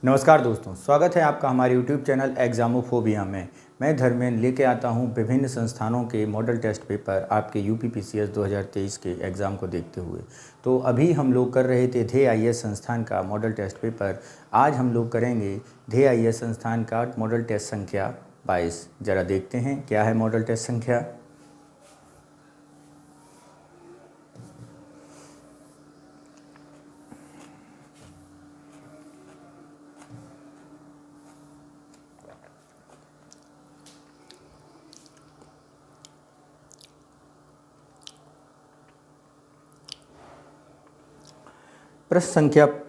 नमस्कार दोस्तों, स्वागत है आपका हमारे YouTube चैनल एग्जामोफोबिया में। मैं धर्मेंद्र लेके आता हूं विभिन्न संस्थानों के मॉडल टेस्ट पेपर आपके यूपीपीसीएस 2023 के एग्ज़ाम को देखते हुए। तो अभी हम लोग कर रहे थे धे आईएएस संस्थान का मॉडल टेस्ट पेपर। आज हम लोग करेंगे धे आईएएस संस्थान का मॉडल टेस्ट संख्या 22। ज़रा देखते हैं क्या है मॉडल टेस्ट संख्या।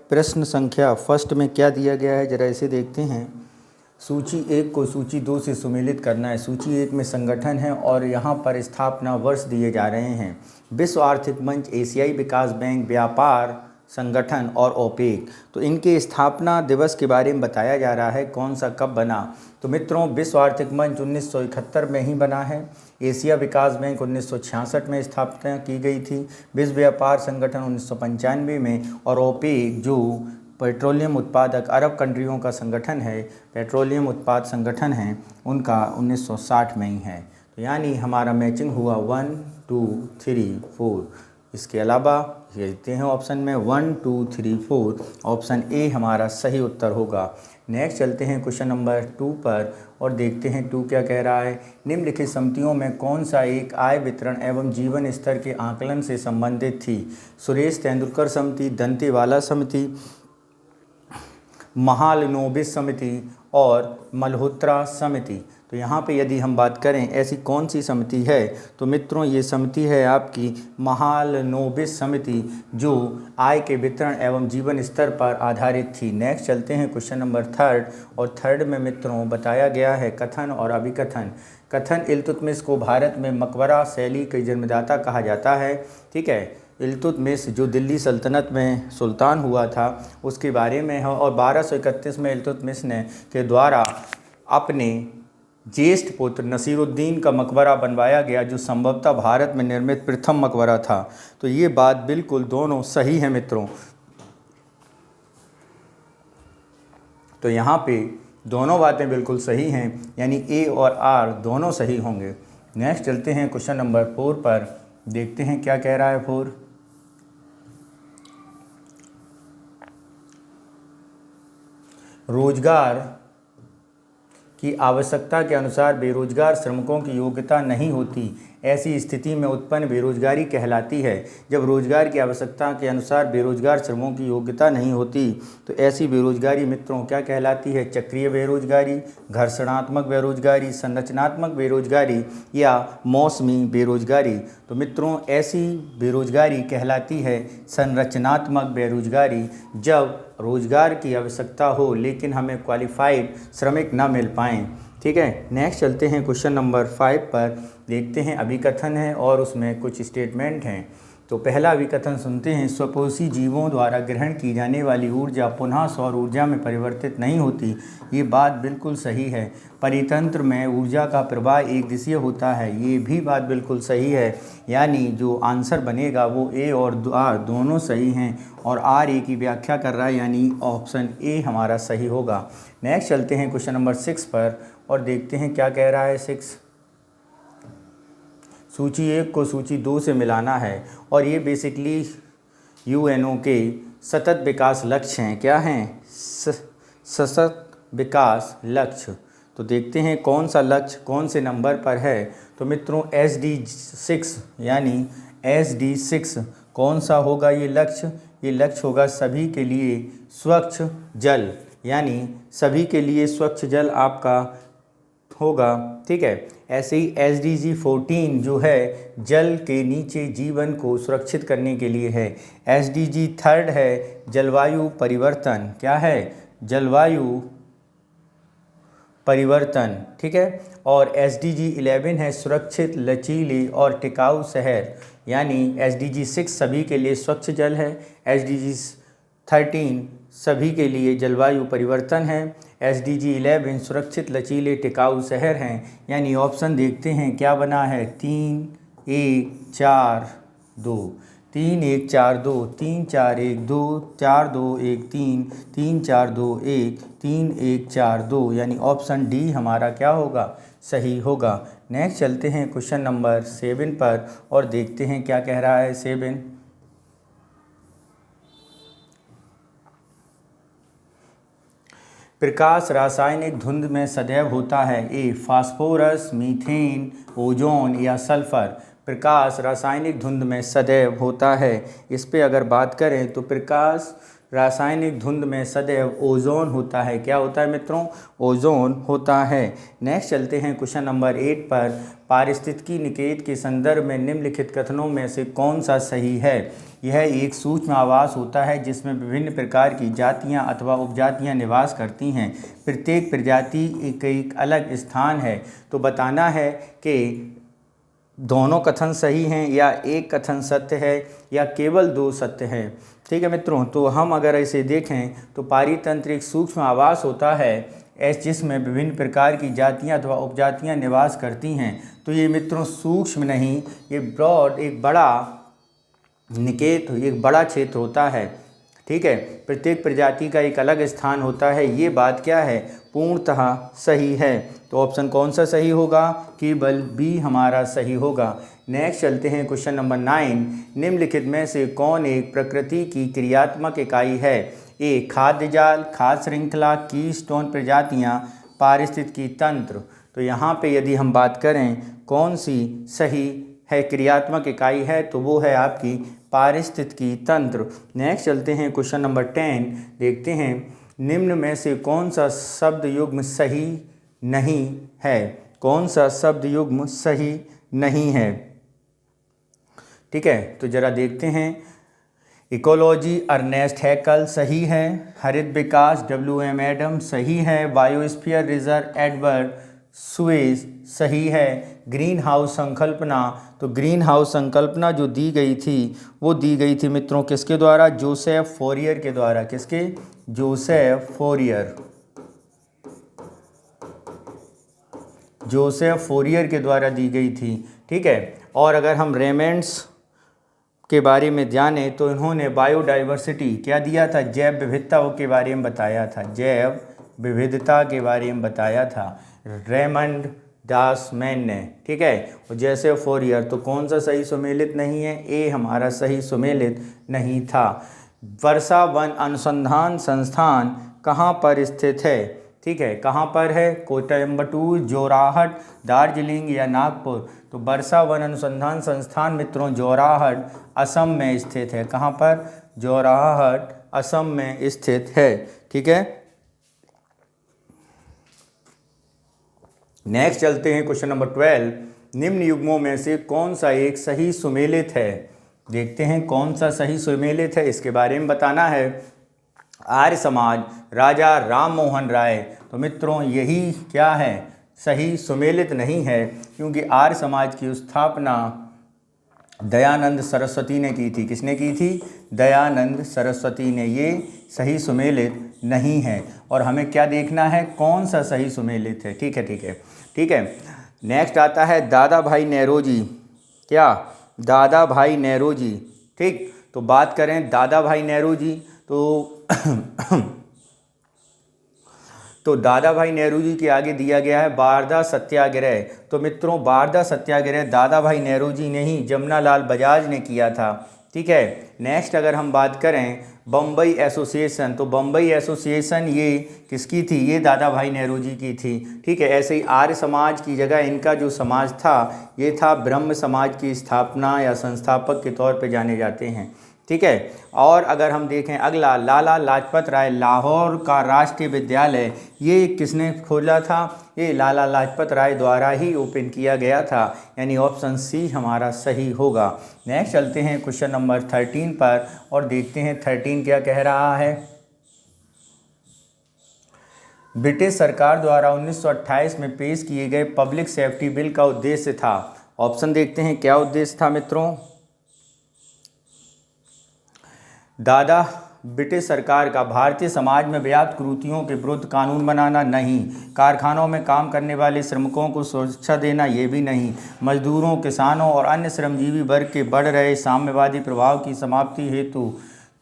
प्रश्न संख्या फर्स्ट में क्या दिया गया है, ज़रा इसे देखते हैं। सूची 1 को सूची 2 से सुमेलित करना है। सूची 1 में संगठन है और यहाँ पर स्थापना वर्ष दिए जा रहे हैं। विश्व आर्थिक मंच, एशियाई विकास बैंक, व्यापार संगठन और ओपेक। तो इनके स्थापना दिवस के बारे में बताया जा रहा है, कौन सा कब बना। तो मित्रों, विश्व आर्थिक मंच 1971 में ही बना है। एशिया विकास बैंक 1966 में स्थापना की गई थी। विश्व व्यापार संगठन 1995 में, और ओपेक जो पेट्रोलियम उत्पादक अरब कंट्रियों का संगठन है, पेट्रोलियम उत्पाद संगठन है, उनका 1960 में ही है। तो यानी हमारा मैचिंग हुआ 1 2 3 4। इसके अलावा ये देखते हैं ऑप्शन में 1 2 3 4, ऑप्शन ए हमारा सही उत्तर होगा। नेक्स्ट चलते हैं क्वेश्चन नंबर 2 पर और देखते हैं 2 क्या कह रहा है। निम्नलिखित समितियों में कौन सा एक आय वितरण एवं जीवन स्तर के आकलन से संबंधित थी? सुरेश तेंदुलकर समिति, दंतेवाला समिति, महालनोबिस समिति और मल्होत्रा समिति। तो यहाँ पे यदि हम बात करें ऐसी कौन सी समिति है, तो मित्रों ये समिति है आपकी महालनोबिस समिति, जो आय के वितरण एवं जीवन स्तर पर आधारित थी। नेक्स्ट चलते हैं क्वेश्चन नंबर 3 और 3 में मित्रों बताया गया है कथन और अभिकथन। कथन, इल्तुतमिश को भारत में मकबरा शैली के जन्मदाता कहा जाता है। ठीक है, इल्तुतमिश जो दिल्ली सल्तनत में सुल्तान हुआ था उसके बारे में है। और 1231 में इल्तुतमिश ने के द्वारा अपने ज्येष्ठ पुत्र नसीरुद्दीन का मकबरा बनवाया गया, जो संभवतः भारत में निर्मित प्रथम मकबरा था। तो ये बात बिल्कुल दोनों सही है मित्रों। तो यहाँ पे दोनों बातें बिल्कुल सही हैं, यानी ए और आर दोनों सही होंगे। नेक्स्ट चलते हैं क्वेश्चन नंबर 4 पर, देखते हैं क्या कह रहा है 4। रोजगार की आवश्यकता के अनुसार बेरोजगार श्रमिकों की योग्यता नहीं होती, ऐसी स्थिति में उत्पन्न बेरोजगारी कहलाती है। जब रोजगार की आवश्यकता के अनुसार बेरोजगार श्रमिकों की योग्यता नहीं होती तो ऐसी बेरोजगारी मित्रों क्या कहलाती है? चक्रीय बेरोजगारी, घर्षणात्मक बेरोजगारी, संरचनात्मक बेरोजगारी या मौसमी बेरोजगारी। तो मित्रों ऐसी बेरोजगारी कहलाती है संरचनात्मक बेरोजगारी, जब रोजगार की आवश्यकता हो लेकिन हमें क्वालिफाइड श्रमिक ना मिल पाएँ। ठीक है, नेक्स्ट चलते हैं क्वेश्चन नंबर 5 पर, देखते हैं अभिकथन है और उसमें कुछ स्टेटमेंट हैं। तो पहला अभिकथन सुनते हैं। स्वपोषी जीवों द्वारा ग्रहण की जाने वाली ऊर्जा पुनः सौर ऊर्जा में परिवर्तित नहीं होती। ये बात बिल्कुल सही है। परितंत्र में ऊर्जा का प्रवाह एक दिशीय होता है, ये भी बात बिल्कुल सही है। यानी जो आंसर बनेगा वो ए और आर दोनों सही हैं, और आर ए की व्याख्या कर रहा है, यानी ऑप्शन ए हमारा सही होगा। नेक्स्ट चलते हैं क्वेश्चन नंबर 6 पर और देखते हैं क्या कह रहा है 6। सूची 1 को सूची 2 से मिलाना है, और ये बेसिकली यूएनओ के सतत विकास लक्ष्य हैं। क्या हैं? सतत विकास लक्ष्य। तो देखते हैं कौन सा लक्ष्य कौन से नंबर पर है। तो मित्रों SD6 यानी SD6 कौन सा होगा ये लक्ष्य? ये लक्ष्य होगा सभी के लिए स्वच्छ जल, यानी सभी के लिए स्वच्छ जल आपका होगा। ठीक है, ऐसे ही SDG 14 जो है जल के नीचे जीवन को सुरक्षित करने के लिए है। SDG 3 है जलवायु परिवर्तन। क्या है? जलवायु परिवर्तन। ठीक है, और SDG 11 है सुरक्षित, लचीले और टिकाऊ शहर, यानी SDG 6 सभी के लिए स्वच्छ जल है, SDG 13 सभी के लिए जलवायु परिवर्तन है, SDG 11 सुरक्षित, लचीले, टिकाऊ शहर हैं। यानी ऑप्शन देखते हैं क्या बना है 3 1 4 2। 3-1-4-2, 3-4-1-2, 4-2-1-3, 3-4-2-1, 3-1-4-2, यानी ऑप्शन डी हमारा क्या होगा, सही होगा। नेक्स्ट चलते हैं क्वेश्चन नंबर 7 पर और देखते हैं क्या कह रहा है 7। प्रकाश रासायनिक धुंध में सदैव होता है, ए फास्फोरस, मीथेन, ओजोन या सल्फर। प्रकाश रासायनिक धुंध में सदैव होता है, इस पे अगर बात करें तो प्रकाश रासायनिक धुंध में सदैव ओजोन होता है। क्या होता है मित्रों, ओजोन होता है। नेक्स्ट चलते हैं क्वेश्चन नंबर 8 पर। पारिस्थितिकी निकेत के संदर्भ में निम्नलिखित कथनों में से कौन सा सही है। यह एक सूक्ष्म आवास होता है जिसमें विभिन्न प्रकार की जातियां अथवा उपजातियां निवास करती हैं। प्रत्येक प्रजाति एक अलग स्थान है। तो बताना है कि दोनों कथन सही हैं या एक कथन सत्य है या केवल 2 सत्य हैं। ठीक है मित्रों, तो हम अगर इसे देखें तो पारितंत्र एक सूक्ष्म आवास होता है जिसमें विभिन्न प्रकार की जातियां अथवा उपजातियां निवास करती हैं। तो ये मित्रों सूक्ष्म नहीं, ये ब्रॉड एक बड़ा निकेत, एक बड़ा क्षेत्र होता है। ठीक है, प्रत्येक प्रजाति का एक अलग स्थान होता है। ये बात क्या है, पूर्णतः सही है। तो ऑप्शन कौन सा सही होगा, केवल बी हमारा सही होगा। नेक्स्ट चलते हैं क्वेश्चन नंबर 9। निम्नलिखित में से कौन एक प्रकृति की क्रियात्मक इकाई है। ए खाद्य जाल, खाद्य श्रृंखला, कीस्टोन प्रजातियां, पारिस्थितिकी तंत्र। तो यहाँ पे यदि हम बात करें कौन सी सही है क्रियात्मक इकाई है तो वो है आपकी पारिस्थितिकी तंत्र। नेक्स्ट चलते हैं क्वेश्चन नंबर 10, देखते हैं निम्न में से कौन सा शब्द युग्म सही नहीं है। कौन सा शब्द युग्म सही नहीं है। ठीक है, तो जरा देखते हैं। इकोलॉजी अर्नेस्ट हैकल सही है। हरित विकास WM एडम्स सही है। बायोस्फीयर रिजर्व एडवर्ड सुएज सही है। ग्रीन हाउस संकल्पना, तो ग्रीन हाउस संकल्पना जो दी गई थी वो दी गई थी मित्रों किसके द्वारा, जोसेफ फोरियर के द्वारा। किसके, जोसेफ फोरियर। जोसेफ फोरियर के द्वारा दी गई थी। ठीक है, और अगर हम रेमंड्स के बारे में जाने तो इन्होंने बायोडाइवर्सिटी क्या दिया था, जैव विविधता के बारे में बताया था। जैव विविधता के बारे में बताया था रेमंड डासमैन ने। ठीक है, और जैसे फोरियर, तो कौन सा सही सुमेलित नहीं है, ए हमारा सही सुमेलित नहीं था। वर्षा वन अनुसंधान संस्थान कहाँ पर स्थित है। ठीक है, कहाँ पर है, कोयम्बटूर, जोराहट, दार्जिलिंग या नागपुर। तो वर्षा वन अनुसंधान संस्थान मित्रों जोराहट असम में स्थित है। कहाँ पर, जोराहट असम में स्थित है। ठीक है, नेक्स्ट चलते हैं क्वेश्चन नंबर 12। निम्न युग्मों में से कौन सा एक सही सुमेलित है। देखते हैं कौन सा सही सुमेलित है, इसके बारे में बताना है। आर्य समाज, राजा राम मोहन राय। तो मित्रों यही क्या है, सही सुमेलित नहीं है, क्योंकि आर्य समाज की स्थापना दयानंद सरस्वती ने की थी। किसने की थी, दयानंद सरस्वती ने। ये सही सुमेलित नहीं है और हमें क्या देखना है, कौन सा सही सुमेलित है। ठीक है, ठीक है, ठीक है। नेक्स्ट आता है दादा भाई नेरोजी। क्या, दादा भाई नेरोजी। ठीक, तो बात करें दादा भाई नेरोजी तो दादा भाई नेहरू जी के आगे दिया गया है वारधा सत्याग्रह। तो मित्रों वारधा सत्याग्रह दादा भाई नेहरू जी ने ही जमनालाल बजाज ने किया था। ठीक है, नेक्स्ट अगर हम बात करें बम्बई एसोसिएशन, तो बम्बई एसोसिएशन ये किसकी थी, ये दादा भाई नेहरू जी की थी। ठीक है, ऐसे ही आर्य समाज की जगह इनका जो समाज था ये था ब्रह्म समाज की स्थापना या संस्थापक के तौर पे जाने जाते हैं। ठीक है, और अगर हम देखें अगला, लाला लाजपत राय लाहौर का राष्ट्रीय विद्यालय, ये किसने खोला था, ये लाला लाजपत राय द्वारा ही ओपन किया गया था, यानी ऑप्शन सी हमारा सही होगा। नेक्स्ट चलते हैं क्वेश्चन नंबर 13 पर और देखते हैं 13 क्या कह रहा है। ब्रिटिश सरकार द्वारा 1928 में पेश किए गए पब्लिक सेफ्टी बिल का उद्देश्य था। ऑप्शन देखते हैं क्या उद्देश्य था मित्रों। दादा ब्रिटिश सरकार का। भारतीय समाज में व्याप्त कुरीतियों के विरुद्ध कानून बनाना, नहीं। कारखानों में काम करने वाले श्रमिकों को सुरक्षा देना, ये भी नहीं। मजदूरों, किसानों और अन्य श्रमजीवी वर्ग के बढ़ रहे साम्यवादी प्रभाव की समाप्ति हेतु।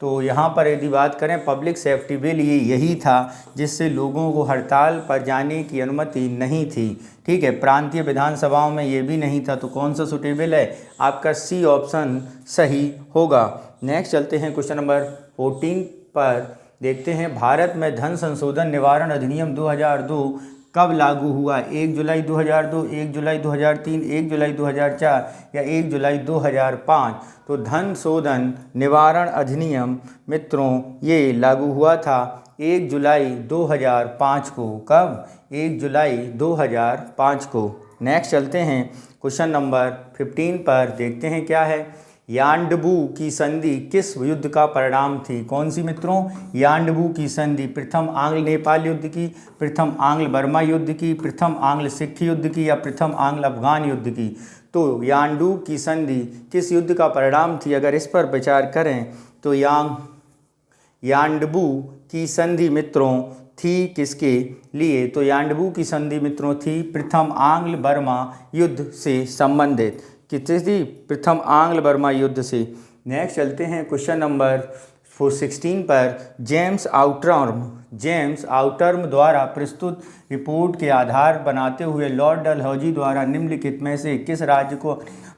तो यहाँ पर यदि बात करें पब्लिक सेफ्टी बिल, ये यही था जिससे लोगों को हड़ताल पर जाने की अनुमति नहीं थी। ठीक है, प्रांतीय विधानसभाओं में ये भी नहीं था। तो कौन सा सुटेबल है? आपका सी ऑप्शन सही होगा। नेक्स्ट चलते हैं क्वेश्चन नंबर 14 पर। देखते हैं भारत में धन संशोधन निवारण अधिनियम 2002 कब लागू हुआ? 1 जुलाई 2002, 1 जुलाई 2003, 1 जुलाई 2004 या 1 जुलाई 2005? तो धन शोधन निवारण अधिनियम मित्रों ये लागू हुआ था 1 जुलाई 2005 को। कब? 1 जुलाई 2005 को। नेक्स्ट चलते हैं क्वेश्चन नंबर 15 पर। देखते हैं क्या है। यान्डबू की संधि किस युद्ध का परिणाम थी? कौन सी मित्रों? यान्डबू की संधि प्रथम आंग्ल नेपाल युद्ध की, प्रथम आंग्ल बर्मा युद्ध की, प्रथम आंग्ल सिख युद्ध की या प्रथम आंग्ल अफगान युद्ध की? तो यान्डबू की संधि किस युद्ध का परिणाम थी? अगर इस पर विचार करें तो यान्डबू की संधि मित्रों थी किसके लिए? तो यान्डबू की संधि मित्रों थी प्रथम आंग्ल बर्मा युद्ध से संबंधित। कितनी थी? प्रथम आंग्ल बर्मा युद्ध से। नेक्स्ट चलते हैं क्वेश्चन नंबर 16 पर। जेम्स आउटर्म द्वारा प्रस्तुत रिपोर्ट के आधार बनाते हुए लॉर्ड डलहौजी द्वारा निम्नलिखित में से किस राज्य को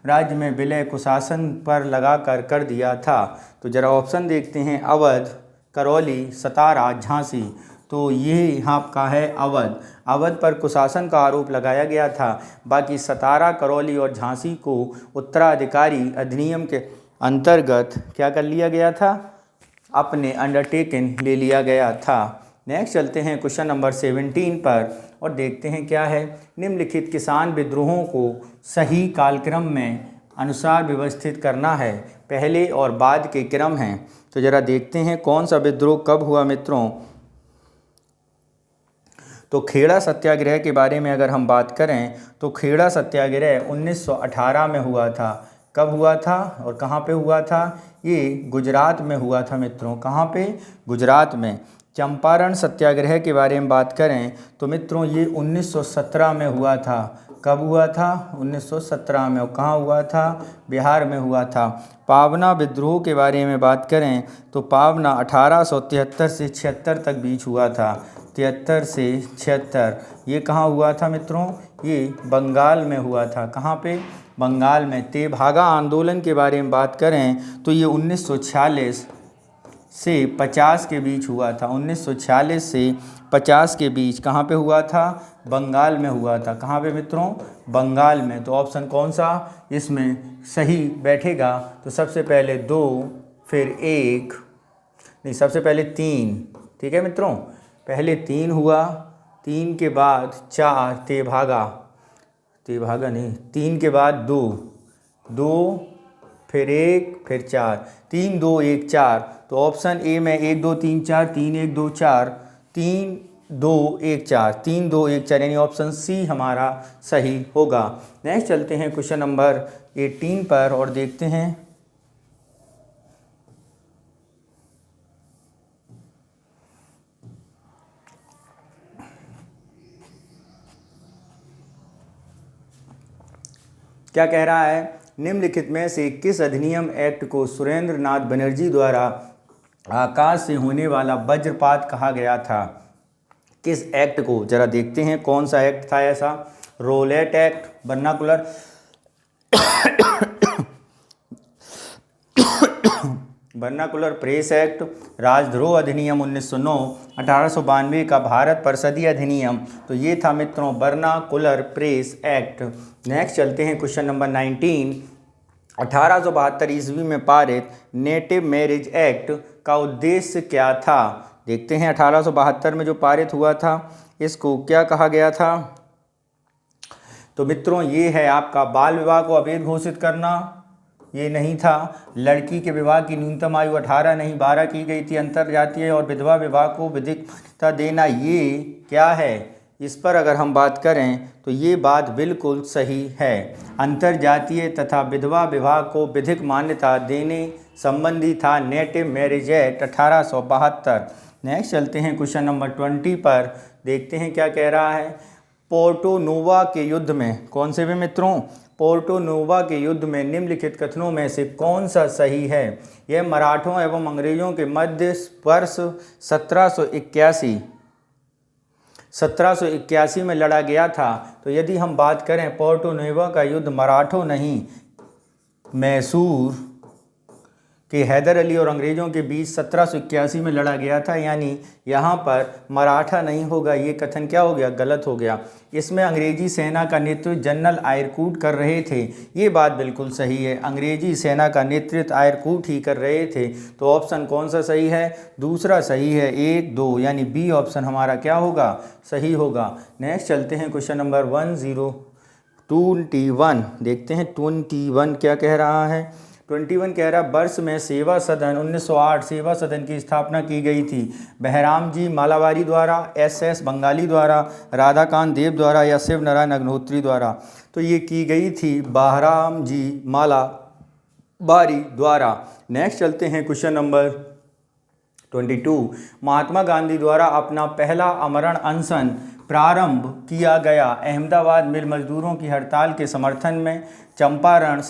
राज्य में विलय कुशासन पर लगा कर दिया था? तो जरा ऑप्शन देखते हैं। अवध, करौली, सतारा, झांसी। तो ये यहाँ का है अवध। अवध पर कुशासन का आरोप लगाया गया था। बाकी सतारा, करौली और झांसी को उत्तराधिकारी अधिनियम के अंतर्गत क्या कर लिया गया था? अपने अंडरटेकन ले लिया गया था। नेक्स्ट चलते हैं क्वेश्चन नंबर 17 पर और देखते हैं क्या है। निम्नलिखित किसान विद्रोहों को सही कालक्रम में अनुसार व्यवस्थित करना है। पहले और बाद के क्रम हैं। तो जरा देखते हैं कौन सा विद्रोह कब हुआ मित्रों। तो खेड़ा सत्याग्रह के बारे में अगर हम बात करें तो खेड़ा सत्याग्रह 1918 में हुआ था। कब हुआ था और कहाँ पे हुआ था? ये गुजरात में हुआ था मित्रों। कहाँ पे? गुजरात में। चंपारण सत्याग्रह के बारे में बात करें तो मित्रों ये 1917 में हुआ था। कब हुआ था? 1917 में। और कहाँ हुआ था? बिहार में हुआ था। पावना विद्रोह के बारे में बात करें तो पावना 1873 से 76 तक बीच हुआ था। 73 से 76 ये कहाँ हुआ था मित्रों? ये बंगाल में हुआ था। कहाँ पे? बंगाल में। तेभागा आंदोलन के बारे में बात करें तो ये 1946 से 50 के बीच हुआ था। 1946 से 50 के बीच कहाँ पे हुआ था? बंगाल में हुआ था। कहाँ पे मित्रों? बंगाल में। तो ऑप्शन कौन सा इसमें सही बैठेगा? तो सबसे पहले 2, फिर 1, नहीं सबसे पहले 3। ठीक है मित्रों, पहले 3 हुआ, 3 के बाद 4 तेभागा नहीं, 3 के बाद 2 फिर 1 फिर 4, 3 2 1 4। तो ऑप्शन ए में 1 2 3 4, 3 1 2 4, 3 2 1 4, 3 2 1 4 यानी ऑप्शन सी हमारा सही होगा। नेक्स्ट चलते हैं क्वेश्चन नंबर 18 पर और देखते हैं क्या कह रहा है। निम्नलिखित में से किस अधिनियम एक्ट को सुरेंद्र नाथ बनर्जी द्वारा आकाश से होने वाला वज्रपात कहा गया था? किस एक्ट को जरा देखते हैं कौन सा एक्ट था ऐसा। Rowlatt Act, Vernacular Press Act, राजद्रोह अधिनियम 1909, 1892 का भारत परिषदीय अधिनियम। तो ये था मित्रों वर्नाकुलर प्रेस एक्ट। नेक्स्ट चलते हैं क्वेश्चन नंबर 19। 1872 ईस्वी में पारित नेटिव मैरिज एक्ट का उद्देश्य क्या था? देखते हैं 1872 में जो पारित हुआ था इसको क्या कहा गया था। तो मित्रों ये है आपका बाल विवाह को अवैध घोषित करना, ये नहीं था। लड़की के विवाह की न्यूनतम आयु 18 नहीं 12 की गई थी। अंतरजातीय और विधवा विवाह को विधिक मान्यता देना, ये क्या है? इस पर अगर हम बात करें तो ये बात बिल्कुल सही है। अंतरजातीय तथा विधवा विवाह को विधिक मान्यता देने संबंधी था नेटिव मैरिज एक्ट 1872। नेक्स्ट चलते हैं क्वेश्चन नंबर 20 पर, देखते हैं क्या कह रहा है। पोर्टो नोवा के युद्ध में, कौन से भी मित्रों, पोर्टो नोवा के युद्ध में निम्नलिखित कथनों में से कौन सा सही है। यह मराठों एवं अंग्रेजों के मध्य वर्ष 1781 में लड़ा गया था। तो यदि हम बात करें पोर्टो नोवा का युद्ध मराठों नहीं, मैसूर कि हैदर अली और अंग्रेज़ों के बीच 1781 में लड़ा गया था, यानी यहाँ पर मराठा नहीं होगा। ये कथन क्या हो गया, गलत हो गया। इसमें अंग्रेजी सेना का नेतृत्व जनरल आयरकूट कर रहे थे, ये बात बिल्कुल सही है। अंग्रेजी सेना का नेतृत्व आयरकूट ही कर रहे थे। तो ऑप्शन कौन सा सही है, दूसरा सही है, 1, 2, यानी बी ऑप्शन हमारा क्या होगा, सही होगा। नेक्स्ट चलते हैं क्वेश्चन नंबर 21, देखते हैं 21 क्या कह रहा है। 21 कह रहा वर्ष में सेवा सदन 1908 सेवा सदन की स्थापना की गई थी। बहराम जी मालावारी द्वारा, SS बंगाली द्वारा, राधाकांत देव द्वारा या शिव नारायण अग्निहोत्री द्वारा। तो ये की गई थी बहराम जी मालावारी द्वारा। नेक्स्ट चलते हैं क्वेश्चन नंबर 22, महात्मा गांधी द्वारा अपना पहला आमरण अनशन प्रारंभ किया गया। अहमदाबाद मिल मजदूरों की हड़ताल के समर्थन में, चंपारण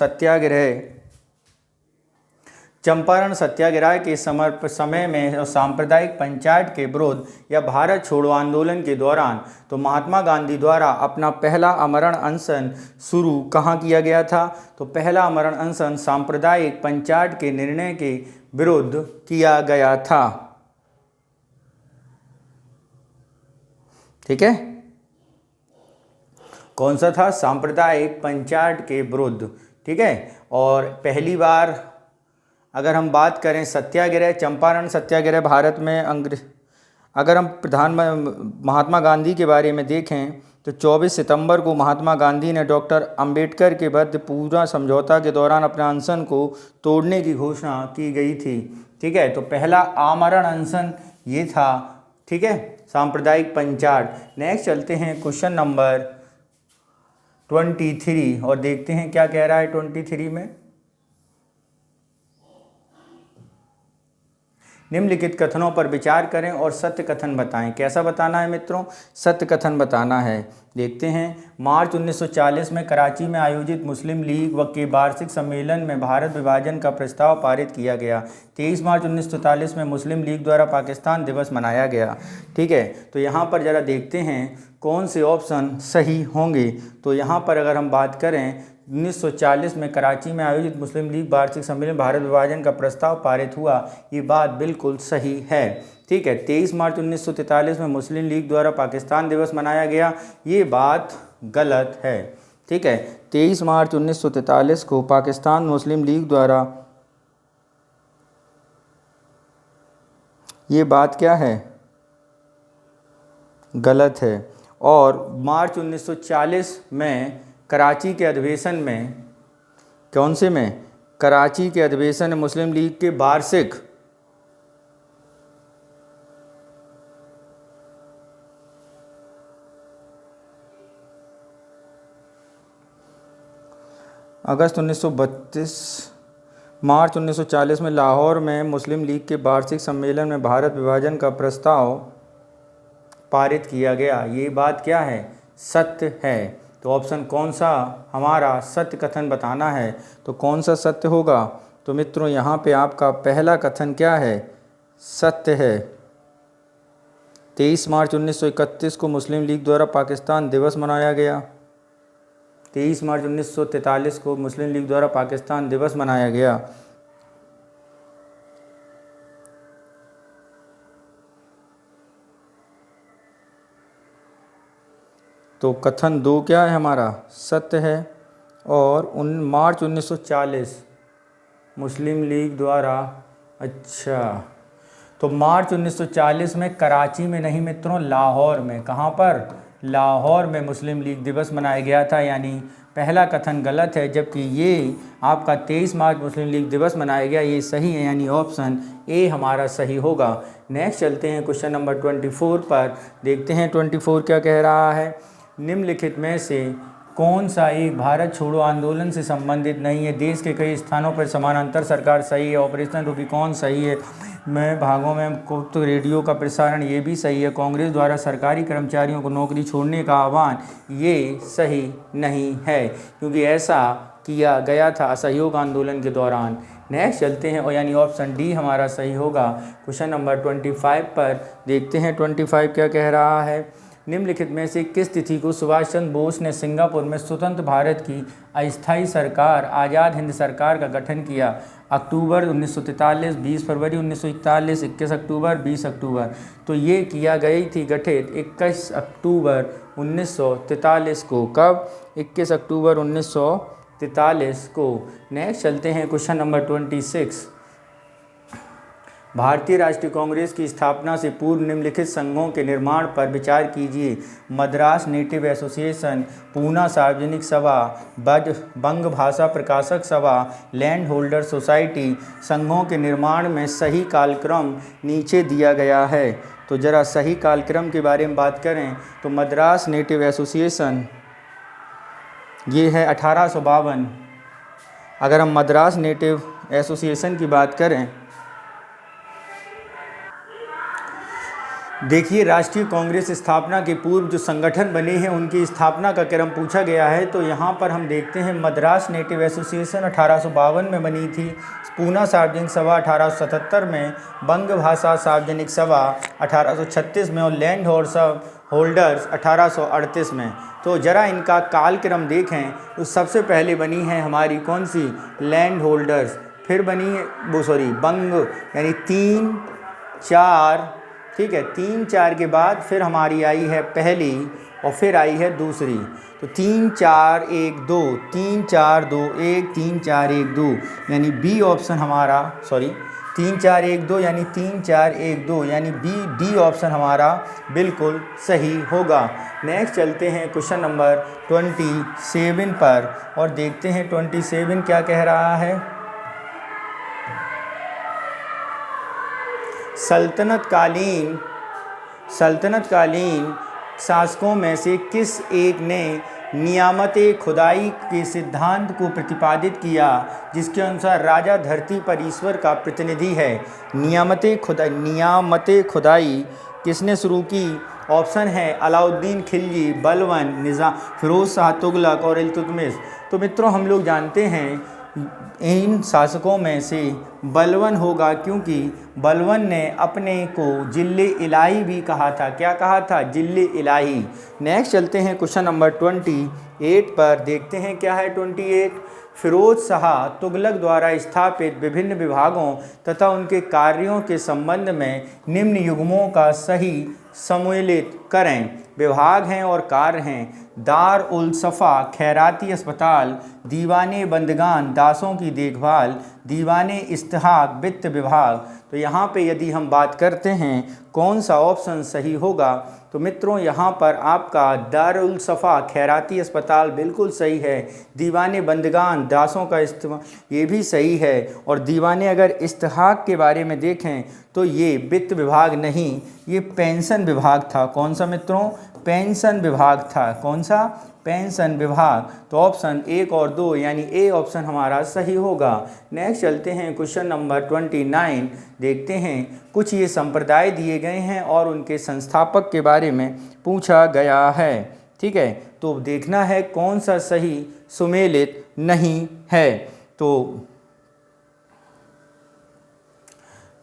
सत्याग्रह के समय में, सांप्रदायिक पंचायत के विरोध या भारत छोड़ो आंदोलन के दौरान। तो महात्मा गांधी द्वारा अपना पहला आमरण अनशन शुरू कहाँ किया गया था। तो पहला आमरण अनशन सांप्रदायिक पंचायत के निर्णय के विरुद्ध किया गया था। ठीक है, कौन सा था, सांप्रदायिक पंचायत के विरुद्ध। ठीक है, और पहली बार अगर हम बात करें सत्याग्रह, चंपारण सत्याग्रह भारत में अगर हम महात्मा गांधी के बारे में देखें तो 24 सितंबर को महात्मा गांधी ने डॉक्टर अंबेडकर के विरुद्ध पूरा समझौता के दौरान अपने अनशन को तोड़ने की घोषणा की गई थी। ठीक है, तो पहला आमरण अनशन ये था। ठीक है, सांप्रदायिक पंचायत। नेक्स्ट चलते हैं क्वेश्चन नंबर 23 और देखते हैं क्या कह रहा है 23 में। निम्नलिखित कथनों पर विचार करें और सत्य कथन बताएं। कैसा बताना है मित्रों, सत्य कथन बताना है। देखते हैं, मार्च 1940 में कराची में आयोजित मुस्लिम लीग के वार्षिक सम्मेलन में भारत विभाजन का प्रस्ताव पारित किया गया। 23 मार्च 1943 में मुस्लिम लीग द्वारा पाकिस्तान दिवस मनाया गया। ठीक है, तो यहाँ पर ज़रा देखते हैं कौन से ऑप्शन सही होंगे। तो यहाँ पर अगर हम बात करें 1940 में कराची में आयोजित मुस्लिम लीग वार्षिक सम्मेलन भारत विभाजन का प्रस्ताव पारित हुआ, ये बात बिल्कुल सही है। ठीक है, 23 मार्च 1943 में मुस्लिम लीग द्वारा पाकिस्तान दिवस मनाया गया, ये बात गलत है। ठीक है, 23 मार्च 1943 को पाकिस्तान मुस्लिम लीग द्वारा, ये बात क्या है, गलत है। और मार्च 1940 में कराची के अधिवेशन में, कौन से में, कराची के अधिवेशन में मुस्लिम लीग के वार्षिक अगस्त 1932 मार्च 1940 में लाहौर में मुस्लिम लीग के वार्षिक सम्मेलन में भारत विभाजन का प्रस्ताव पारित किया गया। ये बात क्या है, सत्य है। तो ऑप्शन कौन सा हमारा सत्य कथन बताना है, तो कौन सा सत्य होगा। तो मित्रों यहाँ पे आपका पहला कथन क्या है, सत्य है। 23 मार्च 1931 को मुस्लिम लीग द्वारा पाकिस्तान दिवस मनाया गया। 23 मार्च 1943 को मुस्लिम लीग द्वारा पाकिस्तान दिवस मनाया गया। तो कथन 2 क्या है हमारा, सत्य है। और मार्च 1940 मुस्लिम लीग द्वारा, अच्छा, तो मार्च 1940 में कराची में नहीं मित्रों, लाहौर में। कहाँ पर, लाहौर में मुस्लिम लीग दिवस मनाया गया था, यानी पहला कथन गलत है, जबकि ये आपका 23 मार्च मुस्लिम लीग दिवस मनाया गया, ये सही है, यानी ऑप्शन ए हमारा सही होगा। नेक्स्ट चलते हैं क्वेश्चन नंबर 24 पर, देखते हैं 24 क्या कह रहा है। निम्नलिखित में से कौन सा एक भारत छोड़ो आंदोलन से संबंधित नहीं है? देश के कई स्थानों पर समानांतर सरकार सही है। ऑपरेशन रूबिकॉन सही है। में भागों में गुप्त रेडियो का प्रसारण ये भी सही है। कांग्रेस द्वारा सरकारी कर्मचारियों को नौकरी छोड़ने का आह्वान ये सही नहीं है, क्योंकि ऐसा किया गया था असहयोग आंदोलन के दौरान। नेक्स्ट चलते हैं, और यानी ऑप्शन डी हमारा सही होगा। क्वेश्चन नंबर 25 पर देखते हैं 25 क्या कह रहा है। निम्नलिखित में से किस तिथि को सुभाष चंद्र बोस ने सिंगापुर में स्वतंत्र भारत की अस्थायी सरकार आज़ाद हिंद सरकार का गठन किया? अक्टूबर 1943, 20 फरवरी 1941, 21 अक्टूबर, 20 अक्टूबर। तो ये किया गई थी गठित 21 अक्टूबर 1943 को। कब? 21 अक्टूबर 1943 को। नेक्स्ट चलते हैं क्वेश्चन नंबर 26। भारतीय राष्ट्रीय कांग्रेस की स्थापना से पूर्व निम्नलिखित संघों के निर्माण पर विचार कीजिए। मद्रास नेटिव एसोसिएशन, पूना सार्वजनिक सभा, बंग भाषा प्रकाशक सभा, लैंड होल्डर सोसाइटी। संघों के निर्माण में सही कालक्रम नीचे दिया गया है। तो जरा सही कालक्रम के बारे में बात करें तो मद्रास नेटिव एसोसिएशन ये है 1852। अगर हम मद्रास नेटिव एसोसिएशन की बात करें, देखिए राष्ट्रीय कांग्रेस स्थापना के पूर्व जो संगठन बने हैं उनकी स्थापना का क्रम पूछा गया है। तो यहाँ पर हम देखते हैं मद्रास नेटिव एसोसिएशन 1852 में बनी थी, पूना सार्वजनिक सभा 1877 में, बंग भाषा सार्वजनिक सभा 1836 में और लैंड होल्डर्स 1838 में। तो ज़रा इनका कालक्रम देखें तो सबसे पहले बनी है हमारी कौन सी? Land holders. फिर बनी बंग, यानी 3, 4, ठीक है, 3, 4 के बाद फिर हमारी आई है पहली और फिर आई है दूसरी। तो 3, 4, 1, 2, 3, 4, 2, 1, 3, 4, 1, 2, यानी बी ऑप्शन हमारा 3, 4, 1, 2 यानी 3, 4, 1, 2 यानी डी ऑप्शन हमारा बिल्कुल सही होगा। नेक्स्ट चलते हैं क्वेश्चन नंबर 27 पर और देखते हैं 27 क्या कह रहा है। सल्तनतकालीन शासकों में से किस एक ने नियामते खुदाई के सिद्धांत को प्रतिपादित किया, जिसके अनुसार राजा धरती पर ईश्वर का प्रतिनिधि है? नियामते खुदाई किसने शुरू की? ऑप्शन है अलाउद्दीन खिलजी, बलबन, निज़ाम, फिरोज शाह तुगलक और इल्तुतमिश। तो मित्रों हम लोग जानते हैं इन शासकों में से बलबन होगा, क्योंकि बलबन ने अपने को जिले इलाही भी कहा था। क्या कहा था? जिले इलाही। नेक्स्ट चलते हैं क्वेश्चन नंबर 28 पर, देखते हैं क्या है 28। फिरोज शाह तुगलक द्वारा स्थापित विभिन्न विभागों तथा उनके कार्यों के संबंध में निम्न युग्मों का सही सम्मिलित करें। विभाग हैं और कार्य हैं: दार उल सफ़ा खैराती अस्पताल, दीवाने बंदगान दासों की देखभाल, दीवाने इस्तेहाक वित्त विभाग। तो यहाँ पे यदि हम बात करते हैं कौन सा ऑप्शन सही होगा, तो मित्रों यहाँ पर आपका दारुल सफ़ा खैराती अस्पताल बिल्कुल सही है। दीवाने बंदगान दासों का इस्तेमाल ये भी सही है। और दीवाने अगर इस्तेहाक के बारे में देखें तो ये वित्त विभाग नहीं, ये पेंशन विभाग था। कौन सा मित्रों? पेंशन विभाग था। कौन सा? पेंशन विभाग। तो ऑप्शन 1 और 2 यानी ए ऑप्शन हमारा सही होगा। नेक्स्ट चलते हैं क्वेश्चन नंबर 29, देखते हैं कुछ ये संप्रदाय दिए गए हैं और उनके संस्थापक के बारे में पूछा गया है। ठीक है, तो देखना है कौन सा सही सुमेलित नहीं है।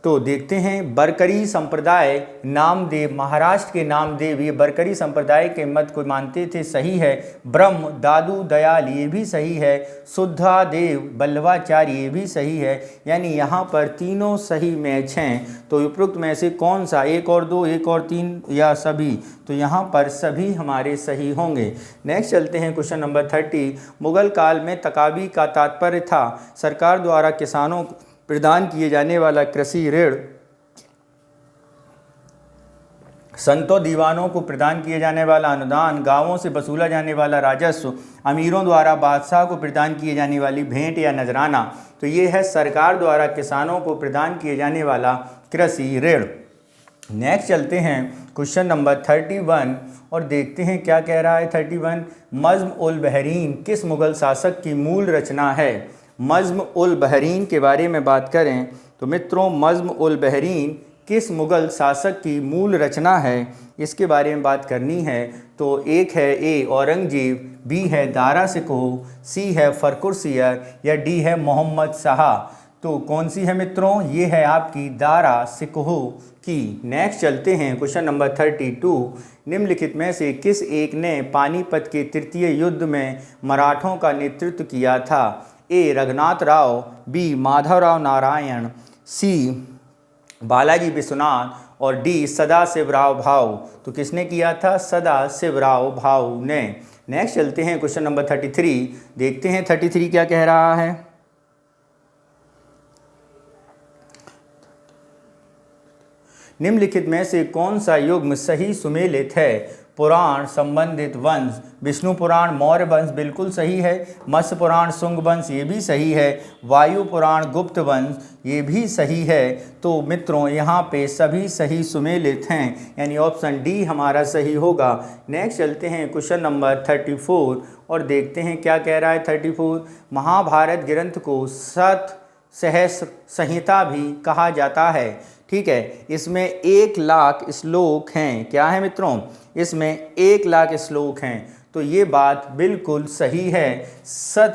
तो देखते हैं बरकरी संप्रदाय नामदेव, महाराष्ट्र के नामदेव, ये बरकरी संप्रदाय के मत को मानते थे, सही है। ब्रह्म दादू दयाल ये भी सही है। शुद्धादेव बल्लवाचार्य ये भी सही है। यानी यहाँ पर तीनों सही मैच हैं। तो उपरोक्त में से कौन सा? 1 और 2, 1 और 3 या सभी? तो यहाँ पर सभी हमारे सही होंगे। नेक्स्ट चलते हैं क्वेश्चन नंबर 30। मुगल काल में तकाबी का तात्पर्य था सरकार द्वारा किसानों को प्रदान किए जाने वाला कृषि ऋण, संतों दीवानों को प्रदान किए जाने वाला अनुदान, गांवों से वसूला जाने वाला राजस्व, अमीरों द्वारा बादशाह को प्रदान किए जाने वाली भेंट या नजराना। तो ये है सरकार द्वारा किसानों को प्रदान किए जाने वाला कृषि ऋण। नेक्स्ट चलते हैं क्वेश्चन नंबर 31 और देखते हैं क्या कह रहा है 31। मज़्म उल बहरीन किस मुग़ल शासक की मूल रचना है? मज़्म उल बहरीन के बारे में बात करें तो मित्रों मज़्म उल बहरीन किस मुग़ल शासक की मूल रचना है, इसके बारे में बात करनी है। तो एक है ए औरंगजेब, बी है दारा शिकोह, सी है फर्रुखसियर या डी है मोहम्मद शाह। तो कौन सी है मित्रों? ये है आपकी दारा शिकोह की। नेक्स्ट चलते हैं क्वेश्चन नंबर 32। निम्नलिखित में से किस एक ने पानीपत के तृतीय युद्ध में मराठों का नेतृत्व किया था? ए रघुनाथ राव, बी माधवराव नारायण, सी बालाजी विश्वनाथ और डी सदाशिवराव भाऊ। तो किसने किया था? सदाशिवराव भाऊ ने। नेक्स्ट चलते हैं क्वेश्चन नंबर 33, देखते हैं 33 क्या कह रहा है। निम्नलिखित में से कौन सा युग्म सही सुमेलित है? पुराण संबंधित वंश, विष्णु पुराण मौर्य वंश बिल्कुल सही है, मत्स्य पुराण शुंग वंश ये भी सही है, वायु पुराण गुप्त वंश ये भी सही है। तो मित्रों यहाँ पे सभी सही सुमेलित हैं, यानी ऑप्शन डी हमारा सही होगा। नेक्स्ट चलते हैं क्वेश्चन नंबर 34 और देखते हैं क्या कह रहा है 34। महाभारत ग्रंथ को सत सहस्र संहिता भी कहा जाता है। ठीक है, इसमें 1,00,000 श्लोक हैं। क्या है मित्रों? इसमें 1,00,000 श्लोक हैं। तो ये बात बिल्कुल सही है, सत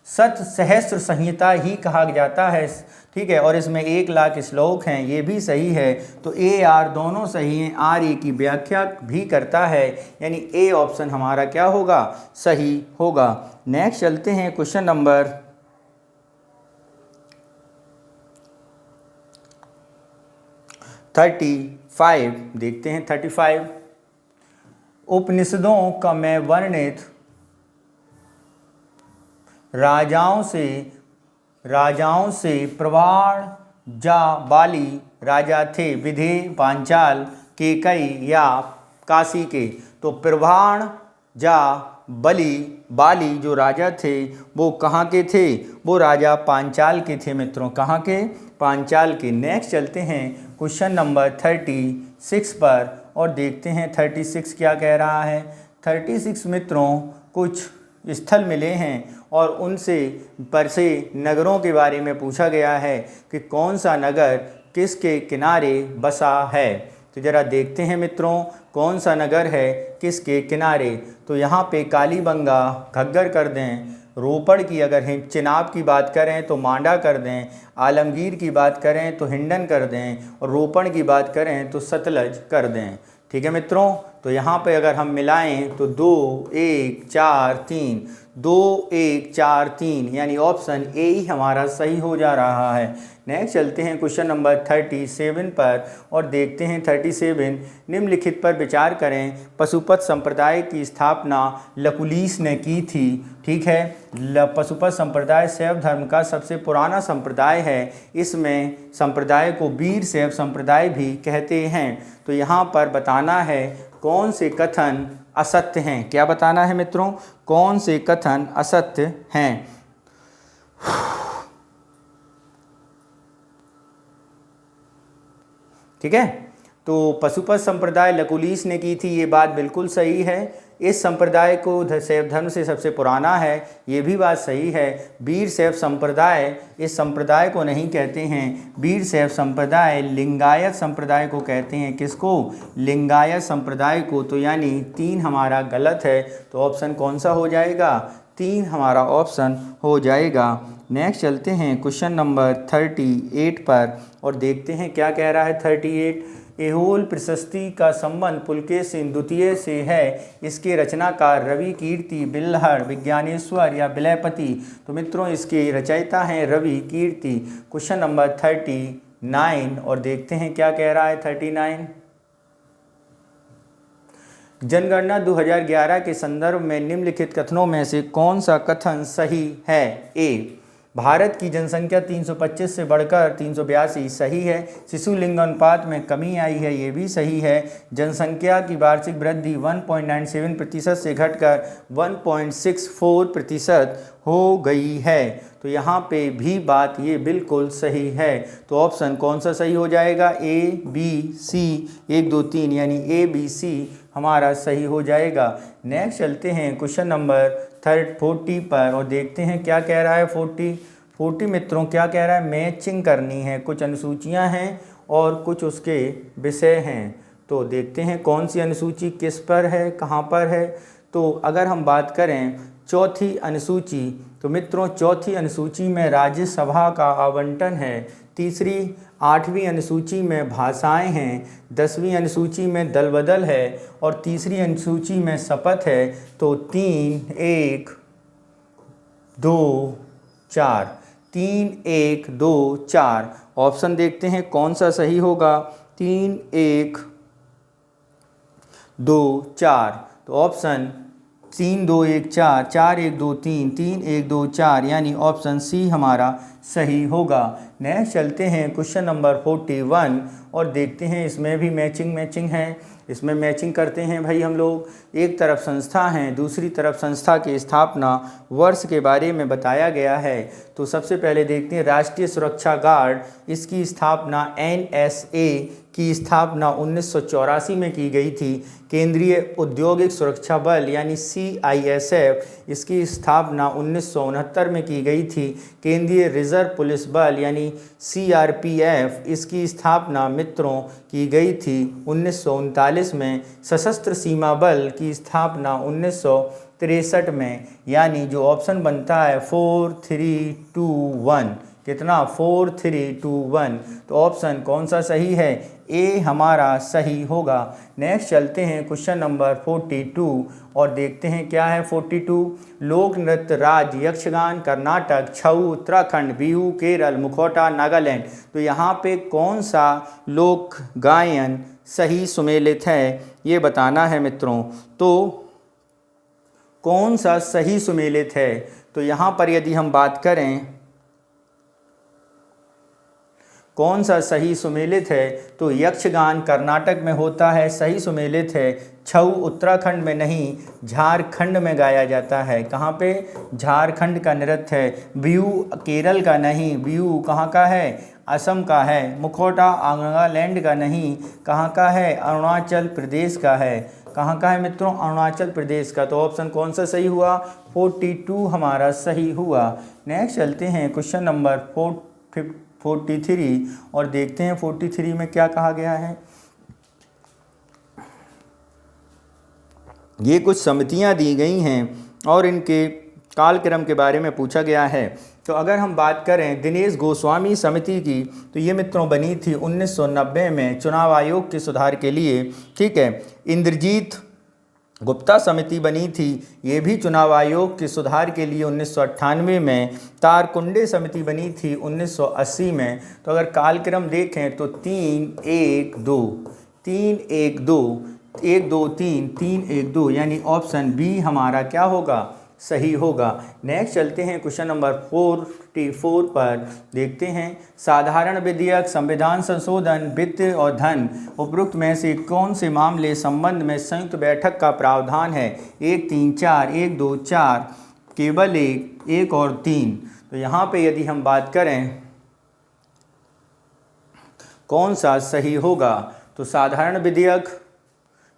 सहस्र संहिता ही कहा जाता है। ठीक है, और इसमें 1,00,000 श्लोक हैं, ये भी सही है। तो ए आर दोनों सही हैं, आर ए की व्याख्या भी करता है, यानी ए ऑप्शन हमारा क्या होगा? सही होगा। नेक्स्ट चलते हैं क्वेश्चन नंबर 35, देखते हैं 35। उपनिषदों का में वर्णित राजाओं से प्रवाण जा बाली राजा थे, विधेय पांचाल केकई या काशी के। तो प्रवाण जा बाली जो राजा थे वो कहाँ के थे? वो राजा पांचाल के थे मित्रों। कहाँ के? पांचाल के। नेक्स्ट चलते हैं क्वेश्चन नंबर 36 पर और देखते हैं 36 क्या कह रहा है। 36 मित्रों कुछ स्थल मिले हैं और उनसे परसे नगरों के बारे में पूछा गया है कि कौन सा नगर किसके किनारे बसा है। तो ज़रा देखते हैं मित्रों कौन सा नगर है किसके किनारे। तो यहाँ पे कालीबंगा घग्गर कर दें, रोपड़ की अगर चिनाब की बात करें तो मांडा कर दें, आलमगीर की बात करें तो हिंडन कर दें और रोपड़ की बात करें तो सतलज कर दें। ठीक है मित्रों, तो यहाँ पे अगर हम मिलाएं तो 2 1 4 3 2 1 4 3 यानी ऑप्शन ए ही हमारा सही हो जा रहा है। नेक्स्ट चलते हैं क्वेश्चन नंबर 37 पर और देखते हैं 37। निम्नलिखित पर विचार करें। पशुपत संप्रदाय की स्थापना लकुलीस ने की थी। ठीक है, पशुपत संप्रदाय शैव धर्म का सबसे पुराना संप्रदाय है। इसमें संप्रदाय को वीर शैव संप्रदाय भी कहते हैं। तो यहाँ पर बताना है कौन से कथन असत्य हैं। क्या बताना है मित्रों? कौन से कथन असत्य हैं। ठीक है, तो पशुपत संप्रदाय लकुलीस ने की थी, ये बात बिल्कुल सही है। इस संप्रदाय को शैव धर्म से सबसे पुराना है, ये भी बात सही है। वीर शैव संप्रदाय इस संप्रदाय को नहीं कहते हैं। वीर शैव संप्रदाय लिंगायत संप्रदाय को कहते हैं। किसको? लिंगायत संप्रदाय को। तो यानी 3 हमारा गलत है। तो ऑप्शन कौन सा हो जाएगा? 3 हमारा ऑप्शन हो जाएगा। नेक्स्ट चलते हैं क्वेश्चन नंबर 38 पर और देखते हैं क्या कह रहा है 38। ऐहोल प्रशस्ति का संबंध पुलकेशिन द्वितीय से है। इसके रचनाकार रवि कीर्ति, बिल्हड़, विज्ञानेश्वर या विलयपति। तो मित्रों इसके रचयिता हैं रवि कीर्ति। क्वेश्चन नंबर 39 और देखते हैं क्या कह रहा है 39। जनगणना 2011 के संदर्भ में निम्नलिखित कथनों में से कौन सा कथन सही है? ए, भारत की जनसंख्या 325 से बढ़कर 382, सही है। शिशु लिंग अनुपात में कमी आई है, ये भी सही है। जनसंख्या की वार्षिक वृद्धि 1.97% से घटकर 1.64% हो गई है। तो यहाँ पे भी बात ये बिल्कुल सही है। तो ऑप्शन कौन सा सही हो जाएगा? ए बी सी, 1 2 3 यानी ए बी सी हमारा सही हो जाएगा। नेक्स्ट चलते हैं क्वेश्चन नंबर 40 पर और देखते हैं क्या कह रहा है। 40 मित्रों क्या कह रहा है? मैचिंग करनी है, कुछ अनुसूचियां हैं और कुछ उसके विषय हैं। तो देखते हैं कौन सी अनुसूची किस पर है, कहाँ पर है। तो अगर हम बात करें चौथी अनुसूची, तो मित्रों चौथी अनुसूची में राज्यसभा का आवंटन है। तीसरी 8वीं अनुसूची में भाषाएं हैं। 10वीं अनुसूची में दल बदल है और तीसरी अनुसूची में शपथ है। तो 3 1 2 4, 3 1 2 4 ऑप्शन देखते हैं कौन सा सही होगा। 3 1 2 4, तो ऑप्शन 3 2 1 4, 4 1 2 3, 3 1 2 4 यानी ऑप्शन सी हमारा सही होगा। नेक्स्ट चलते हैं क्वेश्चन नंबर 41 और देखते हैं इसमें भी मैचिंग है। इसमें मैचिंग करते हैं भाई हम लोग। एक तरफ संस्था है, दूसरी तरफ संस्था की स्थापना वर्ष के बारे में बताया गया है। तो सबसे पहले देखते हैं राष्ट्रीय सुरक्षा गार्ड, इसकी स्थापना NSA की स्थापना 1984 में की गई थी। केंद्रीय औद्योगिक सुरक्षा बल यानी CISF, इसकी स्थापना 1969 में की गई थी। केंद्रीय रिजर्व पुलिस बल यानी CRPF, इसकी स्थापना मित्रों की गई थी 1939 में। सशस्त्र सीमा बल की स्थापना 1963 में, यानी जो ऑप्शन बनता है 4 3 2 1, कितना 4 3 2 1, तो ऑप्शन कौन सा सही है? ए हमारा सही होगा। नेक्स्ट चलते हैं क्वेश्चन नंबर 42 और देखते हैं क्या है 42। लोक नृत्य राज्य यक्षगान कर्नाटक, छऊ उत्तराखंड, बिहू केरल, मुखौटा नागालैंड। तो यहाँ पे कौन सा लोक गायन सही सुमेलित है ये बताना है मित्रों। तो कौन सा सही सुमेलित है? तो यहाँ पर यदि हम बात करें कौन सा सही सुमेलित है, तो यक्षगान कर्नाटक में होता है, सही सुमेलित है। छऊ उत्तराखंड में नहीं, झारखंड में गाया जाता है। कहाँ पे? झारखंड का नृत्य है। बिहू केरल का नहीं, बिहू कहाँ का है? असम का है। मुखौटा नागालैंड का नहीं, कहाँ का है? अरुणाचल प्रदेश का है। कहाँ का है मित्रों? अरुणाचल प्रदेश का। तो ऑप्शन कौन सा सही हुआ? 42 हमारा सही हुआ। नेक्स्ट चलते हैं क्वेश्चन नंबर 43 और देखते हैं 43 में क्या कहा गया है। ये कुछ समितियां दी गई हैं और इनके कालक्रम के बारे में पूछा गया है। तो अगर हम बात करें दिनेश गोस्वामी समिति की, तो ये मित्रों बनी थी 1990 में चुनाव आयोग के सुधार के लिए। ठीक है। इंद्रजीत गुप्ता समिति बनी थी, ये भी चुनाव आयोग के सुधार के लिए 1998 में। तारकुंडे समिति बनी थी 1980 में। तो अगर कालक्रम देखें तो 3 1 2, 3 1 2, 1 2 3, 3 1 2 यानी ऑप्शन बी हमारा क्या होगा? सही होगा। नेक्स्ट चलते हैं क्वेश्चन नंबर 44 पर देखते हैं साधारण विधेयक, संविधान संशोधन, वित्त और धन, उपरोक्त में से कौन से मामले संबंध में संयुक्त बैठक का प्रावधान है? 1 3 4, 1 2 4, केवल 1 और 3। तो यहाँ पे यदि हम बात करें कौन सा सही होगा, तो साधारण विधेयक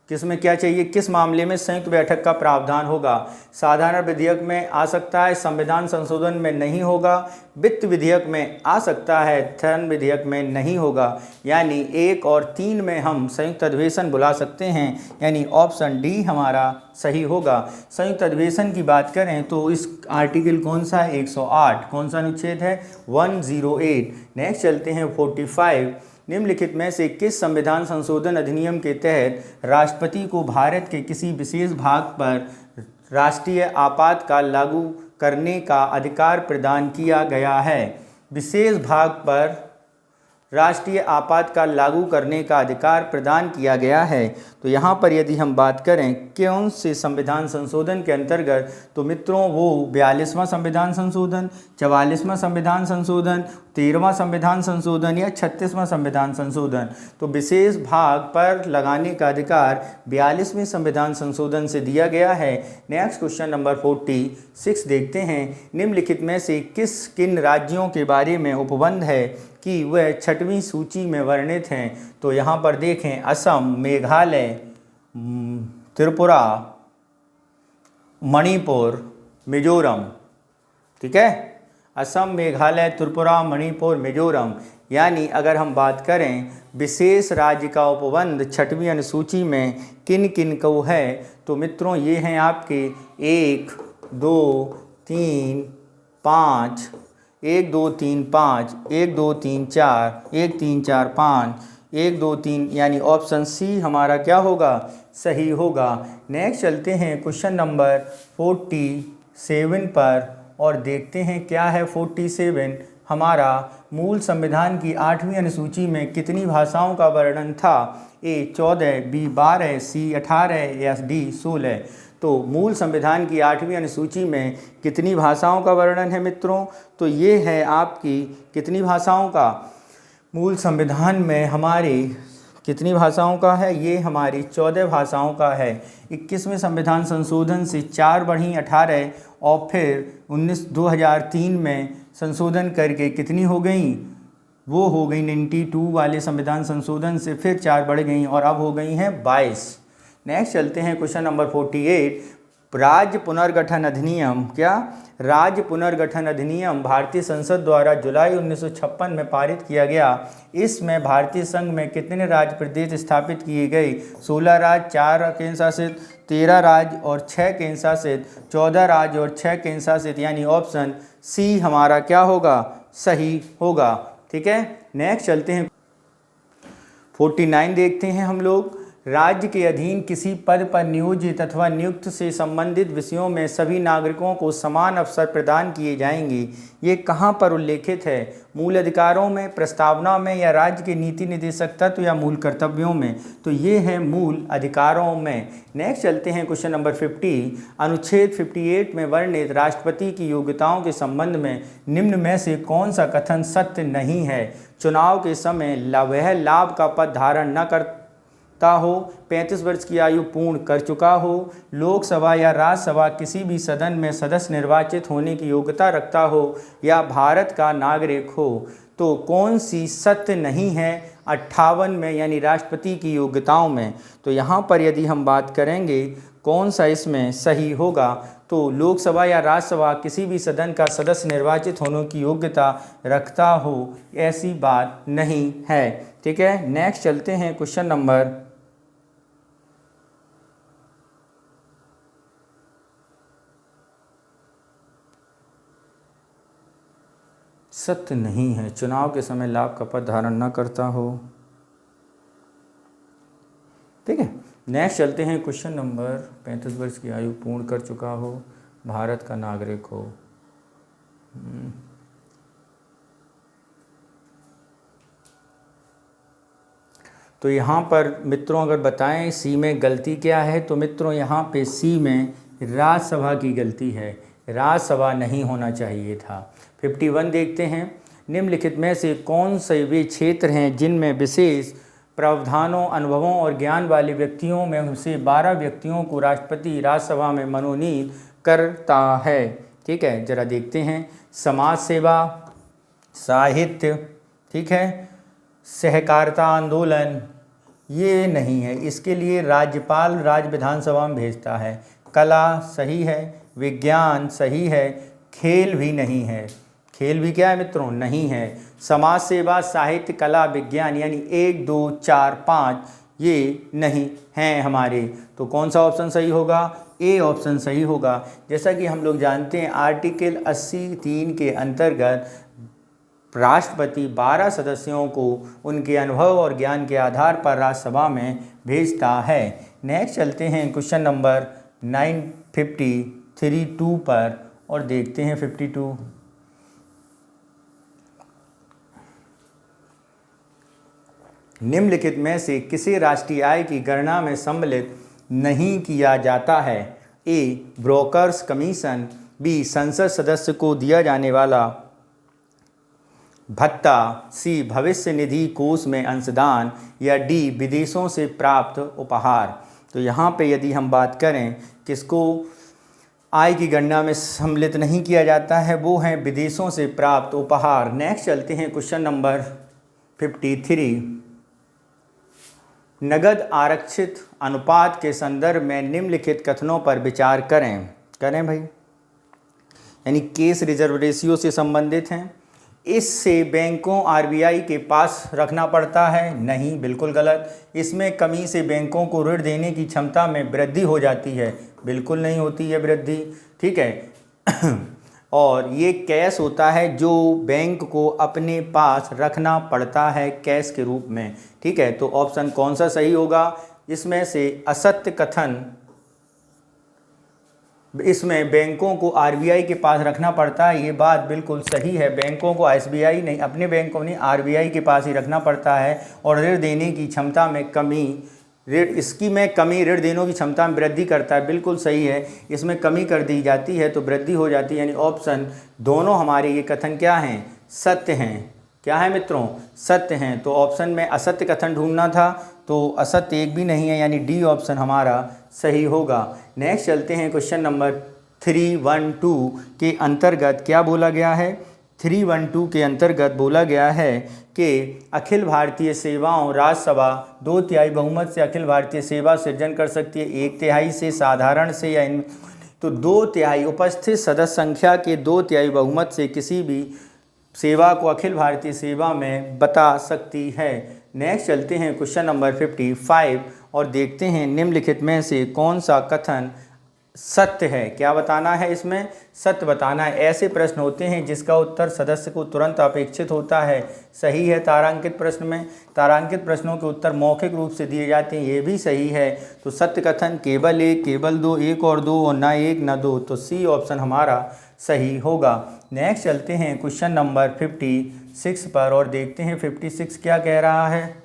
किस में क्या चाहिए, किस मामले में संयुक्त बैठक का प्रावधान होगा? साधारण विधेयक में आ सकता है, संविधान संशोधन में नहीं होगा, वित्त विधेयक में आ सकता है, धन विधेयक में नहीं होगा। यानी 1 और 3 में हम संयुक्त अधिवेशन बुला सकते हैं, यानी ऑप्शन डी हमारा सही होगा। संयुक्त अधिवेशन की बात करें तो इस आर्टिकल कौन सा है? 108। कौन सा अनुच्छेद है? 108। नेक्स्ट चलते हैं 45। निम्नलिखित में से किस संविधान संशोधन अधिनियम के तहत राष्ट्रपति को भारत के किसी विशेष भाग पर राष्ट्रीय आपातकाल लागू करने का अधिकार प्रदान किया गया है? विशेष भाग पर राष्ट्रीय आपातकाल लागू करने का अधिकार प्रदान किया गया है। तो यहाँ पर यदि हम बात करें कौन से संविधान संशोधन के अंतर्गत, तो मित्रों वो 42वां संविधान संशोधन, 44वां संविधान संशोधन, 13वां संविधान संशोधन या 36वां संविधान संशोधन। तो विशेष भाग पर लगाने का अधिकार 42वें संविधान संशोधन से दिया गया है। नेक्स्ट क्वेश्चन नंबर 46 देखते हैं। निम्नलिखित में से किन राज्यों के बारे में उपबंध है कि वह 6वीं सूची में वर्णित हैं? तो यहाँ पर देखें असम, मेघालय, त्रिपुरा, मणिपुर, मिजोरम। ठीक है, असम, मेघालय, त्रिपुरा, मणिपुर, मिजोरम। यानी अगर हम बात करें विशेष राज्य का उपबंध 6वीं अनुसूची में किन किन को है, तो मित्रों ये हैं आपके 1 2 3 5, 1 2 3 5, 1 2 3 4, 1 3 4 5, 1 2 3, यानी ऑप्शन सी हमारा क्या होगा, सही होगा। नेक्स्ट चलते हैं क्वेश्चन नंबर 47 पर और देखते हैं क्या है 47 हमारा। मूल संविधान की 8वीं अनुसूची में कितनी भाषाओं का वर्णन था? ए 14, बी 12, सी 18 या डी 16। तो मूल संविधान की 8वीं अनुसूची में कितनी भाषाओं का वर्णन है मित्रों? तो ये है आपकी कितनी भाषाओं का मूल संविधान में हमारी कितनी भाषाओं का है? ये हमारी 14 भाषाओं का है। 21वें संविधान संशोधन से 4 बढ़ी 18 और फिर 2003 में संशोधन करके कितनी हो गई? वो हो गई 92 वाले संविधान संशोधन से फिर 4 बढ़ गई और अब हो गई हैं 22। नेक्स्ट चलते हैं क्वेश्चन नंबर 48। राज्य पुनर्गठन अधिनियम, क्या राज्य पुनर्गठन अधिनियम भारतीय संसद द्वारा जुलाई 1956 में पारित किया गया। इसमें भारतीय संघ में कितने राज्य प्रदेश स्थापित किए गए? 16 राज्य, 4 केंद्र शासित, 13 राज्य और 6 केंद्र शासित, 14 राज्य और 6 केंद्र शासित, यानी ऑप्शन सी हमारा क्या होगा, सही होगा। ठीक है, नेक्स्ट चलते हैं 49 देखते हैं हम लोग। राज्य के अधीन किसी पद पर नियोजित अथवा नियुक्त से संबंधित विषयों में सभी नागरिकों को समान अवसर प्रदान किए जाएंगे। ये कहाँ पर उल्लेखित है? मूल अधिकारों में, प्रस्तावना में या राज्य के नीति निर्देशक तत्व या मूल कर्तव्यों में? तो ये है मूल अधिकारों में। नेक्स्ट चलते हैं क्वेश्चन नंबर 50। अनुच्छेद 58 में वर्णित राष्ट्रपति की योग्यताओं के संबंध में निम्न में से कौन सा कथन सत्य नहीं है? चुनाव के समय वह लाभ का पद धारण न कर हो, 35 वर्ष की आयु पूर्ण कर चुका हो, लोकसभा या राज्यसभा किसी भी सदन में सदस्य निर्वाचित होने की योग्यता रखता हो या भारत का नागरिक हो। तो कौन सी सत्य नहीं है 58 में, यानी राष्ट्रपति की योग्यताओं में? तो यहाँ पर यदि हम बात करेंगे कौन सा इसमें सही होगा, तो लोकसभा या राज्यसभा किसी भी सदन का सदस्य निर्वाचित होने की योग्यता रखता हो, ऐसी बात नहीं है। ठीक है, नेक्स्ट चलते हैं क्वेश्चन नंबर 7 नहीं है, चुनाव के समय लाभ का पद धारण न करता हो। ठीक है, नेक्स्ट चलते हैं क्वेश्चन नंबर 35 वर्ष की आयु पूर्ण कर चुका हो, भारत का नागरिक हो। तो यहाँ पर मित्रों अगर बताएं सी में गलती क्या है, तो मित्रों यहाँ पे सी में राज्यसभा की गलती है, राज्यसभा नहीं होना चाहिए था। 51 देखते हैं। निम्नलिखित में से कौन से वे क्षेत्र हैं जिनमें विशेष प्रावधानों, अनुभवों और ज्ञान वाले व्यक्तियों में से 12 व्यक्तियों को राष्ट्रपति राज्यसभा में मनोनीत करता है? ठीक है, जरा देखते हैं। समाज सेवा, साहित्य, ठीक है, सहकारिता आंदोलन, ये नहीं है, इसके लिए राज्यपाल राज्य विधानसभा में भेजता है। कला सही है, विज्ञान सही है, खेल भी नहीं है, खेल भी क्या है मित्रों, नहीं है। समाज सेवा, साहित्य, कला, विज्ञान, यानी 1 2 4 5 ये नहीं हैं हमारे। तो कौन सा ऑप्शन सही होगा? ए ऑप्शन सही होगा। जैसा कि हम लोग जानते हैं आर्टिकल 83 के अंतर्गत राष्ट्रपति 12 सदस्यों को उनके अनुभव और ज्ञान के आधार पर राज्यसभा में भेजता है। नेक्स्ट चलते हैं क्वेश्चन नंबर 953 पर और देखते हैं 52। निम्नलिखित में से किसे राष्ट्रीय आय की गणना में सम्मिलित नहीं किया जाता है? ए ब्रोकर्स कमीशन, बी संसद सदस्य को दिया जाने वाला भत्ता, सी भविष्य निधि कोष में अंशदान, या डी विदेशों से प्राप्त उपहार। तो यहाँ पे यदि हम बात करें किसको आय की गणना में सम्मिलित नहीं किया जाता है, वो हैं विदेशों से प्राप्त उपहार। नेक्स्ट चलते हैं क्वेश्चन नंबर 53। नगद आरक्षित अनुपात के संदर्भ में निम्नलिखित कथनों पर विचार करें भाई, यानी केस रिजर्व रेशियो से संबंधित हैं। इससे बैंकों आरबीआई के पास रखना पड़ता है? नहीं, बिल्कुल गलत। इसमें कमी से बैंकों को ऋण देने की क्षमता में वृद्धि हो जाती है? बिल्कुल नहीं होती है वृद्धि, ठीक है। और ये कैश होता है जो बैंक को अपने पास रखना पड़ता है कैश के रूप में, ठीक है। तो ऑप्शन कौन सा सही होगा? इसमें से असत्य कथन, इसमें बैंकों को आरबीआई के पास रखना पड़ता है, ये बात बिल्कुल सही है। बैंकों को एसबीआई नहीं, अपने बैंक को नहीं, आरबीआई के पास ही रखना पड़ता है। और ऋण देने की क्षमता में कमी, ऋण देने की क्षमता में वृद्धि करता है, बिल्कुल सही है। इसमें कमी कर दी जाती है तो वृद्धि हो जाती है, यानी ऑप्शन दोनों हमारे ये कथन क्या हैं? सत्य हैं। क्या है मित्रों? सत्य हैं। तो ऑप्शन में असत्य कथन ढूंढना था, तो असत्य एक भी नहीं है, यानी डी ऑप्शन हमारा सही होगा। नेक्स्ट चलते हैं क्वेश्चन नंबर 312 के अंतर्गत क्या बोला गया है? 312 के अंतर्गत बोला गया है कि अखिल भारतीय सेवाओं राज्यसभा 2/3 बहुमत से अखिल भारतीय सेवा सृजन कर सकती है, 1/3 से, साधारण से, या इन तो 2/3 उपस्थित सदस्य संख्या के 2/3 बहुमत से किसी भी सेवा को अखिल भारतीय सेवा में बता सकती है। नेक्स्ट चलते हैं क्वेश्चन नंबर 55 और देखते हैं निम्नलिखित में से कौन सा कथन सत्य है। क्या बताना है इसमें? सत्य बताना है। ऐसे प्रश्न होते हैं जिसका उत्तर सदस्य को तुरंत अपेक्षित होता है। सही है। तारांकित प्रश्न में तारांकित प्रश्नों के उत्तर मौखिक रूप से दिए जाते हैं, ये भी सही है। तो सत्य कथन केवल एक, केवल दो, एक और दो, और ना एक ना दो, तो सी ऑप्शन हमारा सही होगा। नेक्स्ट चलते हैं क्वेश्चन नंबर 56 पर और देखते हैं 56 क्या कह रहा है।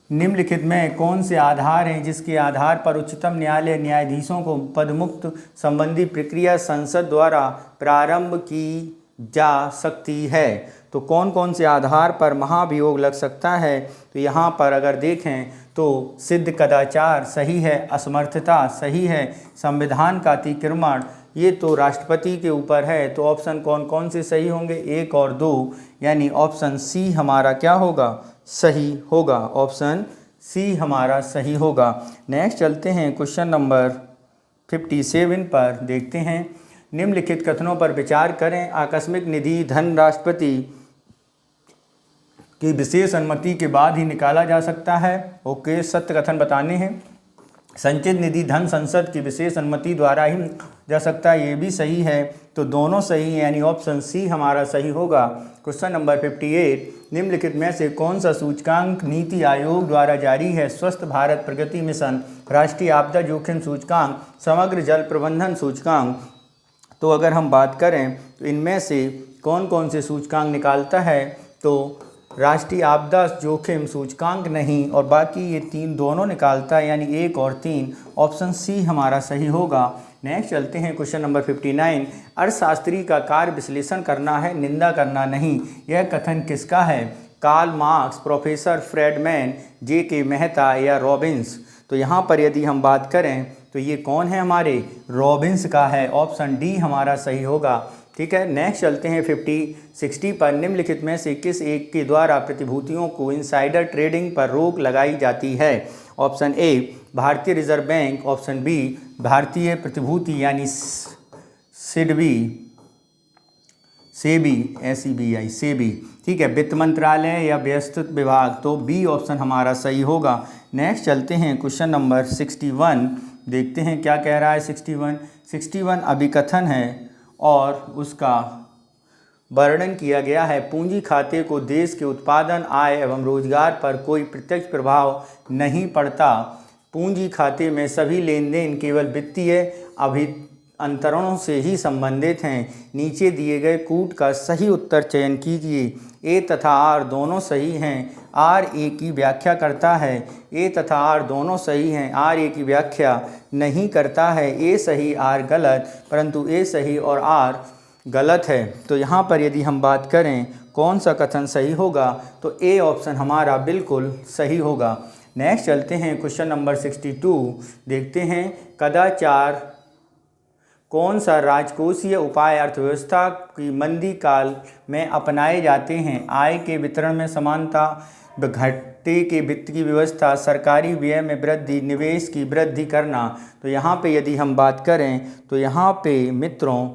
निम्नलिखित में कौन से आधार हैं जिसके आधार पर उच्चतम न्यायालय न्यायाधीशों को पदमुक्त संबंधी प्रक्रिया संसद द्वारा प्रारंभ की जा सकती है? तो कौन कौन से आधार पर महाभियोग लग सकता है? तो यहाँ पर अगर देखें तो सिद्ध कदाचार सही है, असमर्थता सही है, संविधान का अतिक्रमण ये तो राष्ट्रपति के ऊपर है। तो ऑप्शन कौन कौन से सही होंगे? 1 और 2, यानी ऑप्शन सी हमारा क्या होगा? सही होगा। ऑप्शन सी हमारा सही होगा। नेक्स्ट चलते हैं क्वेश्चन नंबर 57 पर देखते हैं। निम्नलिखित कथनों पर विचार करें। आकस्मिक निधि धन राष्ट्रपति की विशेष अनुमति के बाद ही निकाला जा सकता है। ओके, सत्य कथन बताने हैं। संचित निधि धन संसद की विशेष अनुमति द्वारा ही जा सकता है, ये भी सही है। तो दोनों सही हैं, यानी ऑप्शन सी हमारा सही होगा। क्वेश्चन नंबर 58, निम्नलिखित में से कौन सा सूचकांक नीति आयोग द्वारा जारी है? स्वस्थ भारत प्रगति मिशन, राष्ट्रीय आपदा जोखिम सूचकांक, समग्र जल प्रबंधन सूचकांक। तो अगर हम बात करें तो इनमें से कौन कौन से सूचकांक निकालता है? तो राष्ट्रीय आपदा जोखिम सूचकांक नहीं, और बाकी ये तीन दोनों निकालता है, यानी 1 और 3। ऑप्शन सी हमारा सही होगा। नेक्स्ट चलते हैं क्वेश्चन नंबर 59। अर्थशास्त्री का कार्य विश्लेषण करना है, निंदा करना नहीं। यह कथन किसका है? Karl Marx, professor Friedman, J K. Mehta या रॉबिन्स। तो यहाँ पर यदि हम बात करें तो ये कौन है? हमारे रॉबिन्स का है। ऑप्शन डी हमारा सही होगा। ठीक है। नेक्स्ट चलते हैं 60 पर। निम्नलिखित में से किस एक के द्वारा प्रतिभूतियों को इनसाइडर ट्रेडिंग पर रोक लगाई जाती है? ऑप्शन ए भारतीय रिजर्व बैंक, ऑप्शन बी भारतीय प्रतिभूति यानी सेबी, ठीक है, वित्त मंत्रालय या व्यवस्थित विभाग। तो बी ऑप्शन हमारा सही होगा। नेक्स्ट चलते हैं क्वेश्चन नंबर 61, देखते हैं क्या कह रहा है। 61 अभिकथन है और उसका वर्णन किया गया है। पूंजी खाते को देश के उत्पादन, आय एवं रोजगार पर कोई प्रत्यक्ष प्रभाव नहीं पड़ता। पूंजी खाते में सभी लेन देन केवल वित्तीय अंतरणों से ही संबंधित हैं। नीचे दिए गए कूट का सही उत्तर चयन कीजिए। ए तथा आर दोनों सही हैं, आर ए की व्याख्या करता है। ए तथा आर दोनों सही हैं, आर ए की व्याख्या नहीं करता है। ए सही आर गलत, परंतु ए सही और आर गलत है। तो यहाँ पर यदि हम बात करें कौन सा कथन सही होगा, तो ए ऑप्शन हमारा बिल्कुल सही होगा। नेक्स्ट चलते हैं क्वेश्चन नंबर 62। देखते हैं कदाचार कौन सा राजकोषीय उपाय अर्थव्यवस्था की मंदी काल में अपनाए जाते हैं। आय के वितरण में समानता, घाटे के वित्त की व्यवस्था, सरकारी व्यय में वृद्धि, निवेश की वृद्धि करना। तो यहाँ पे यदि हम बात करें तो यहाँ पे मित्रों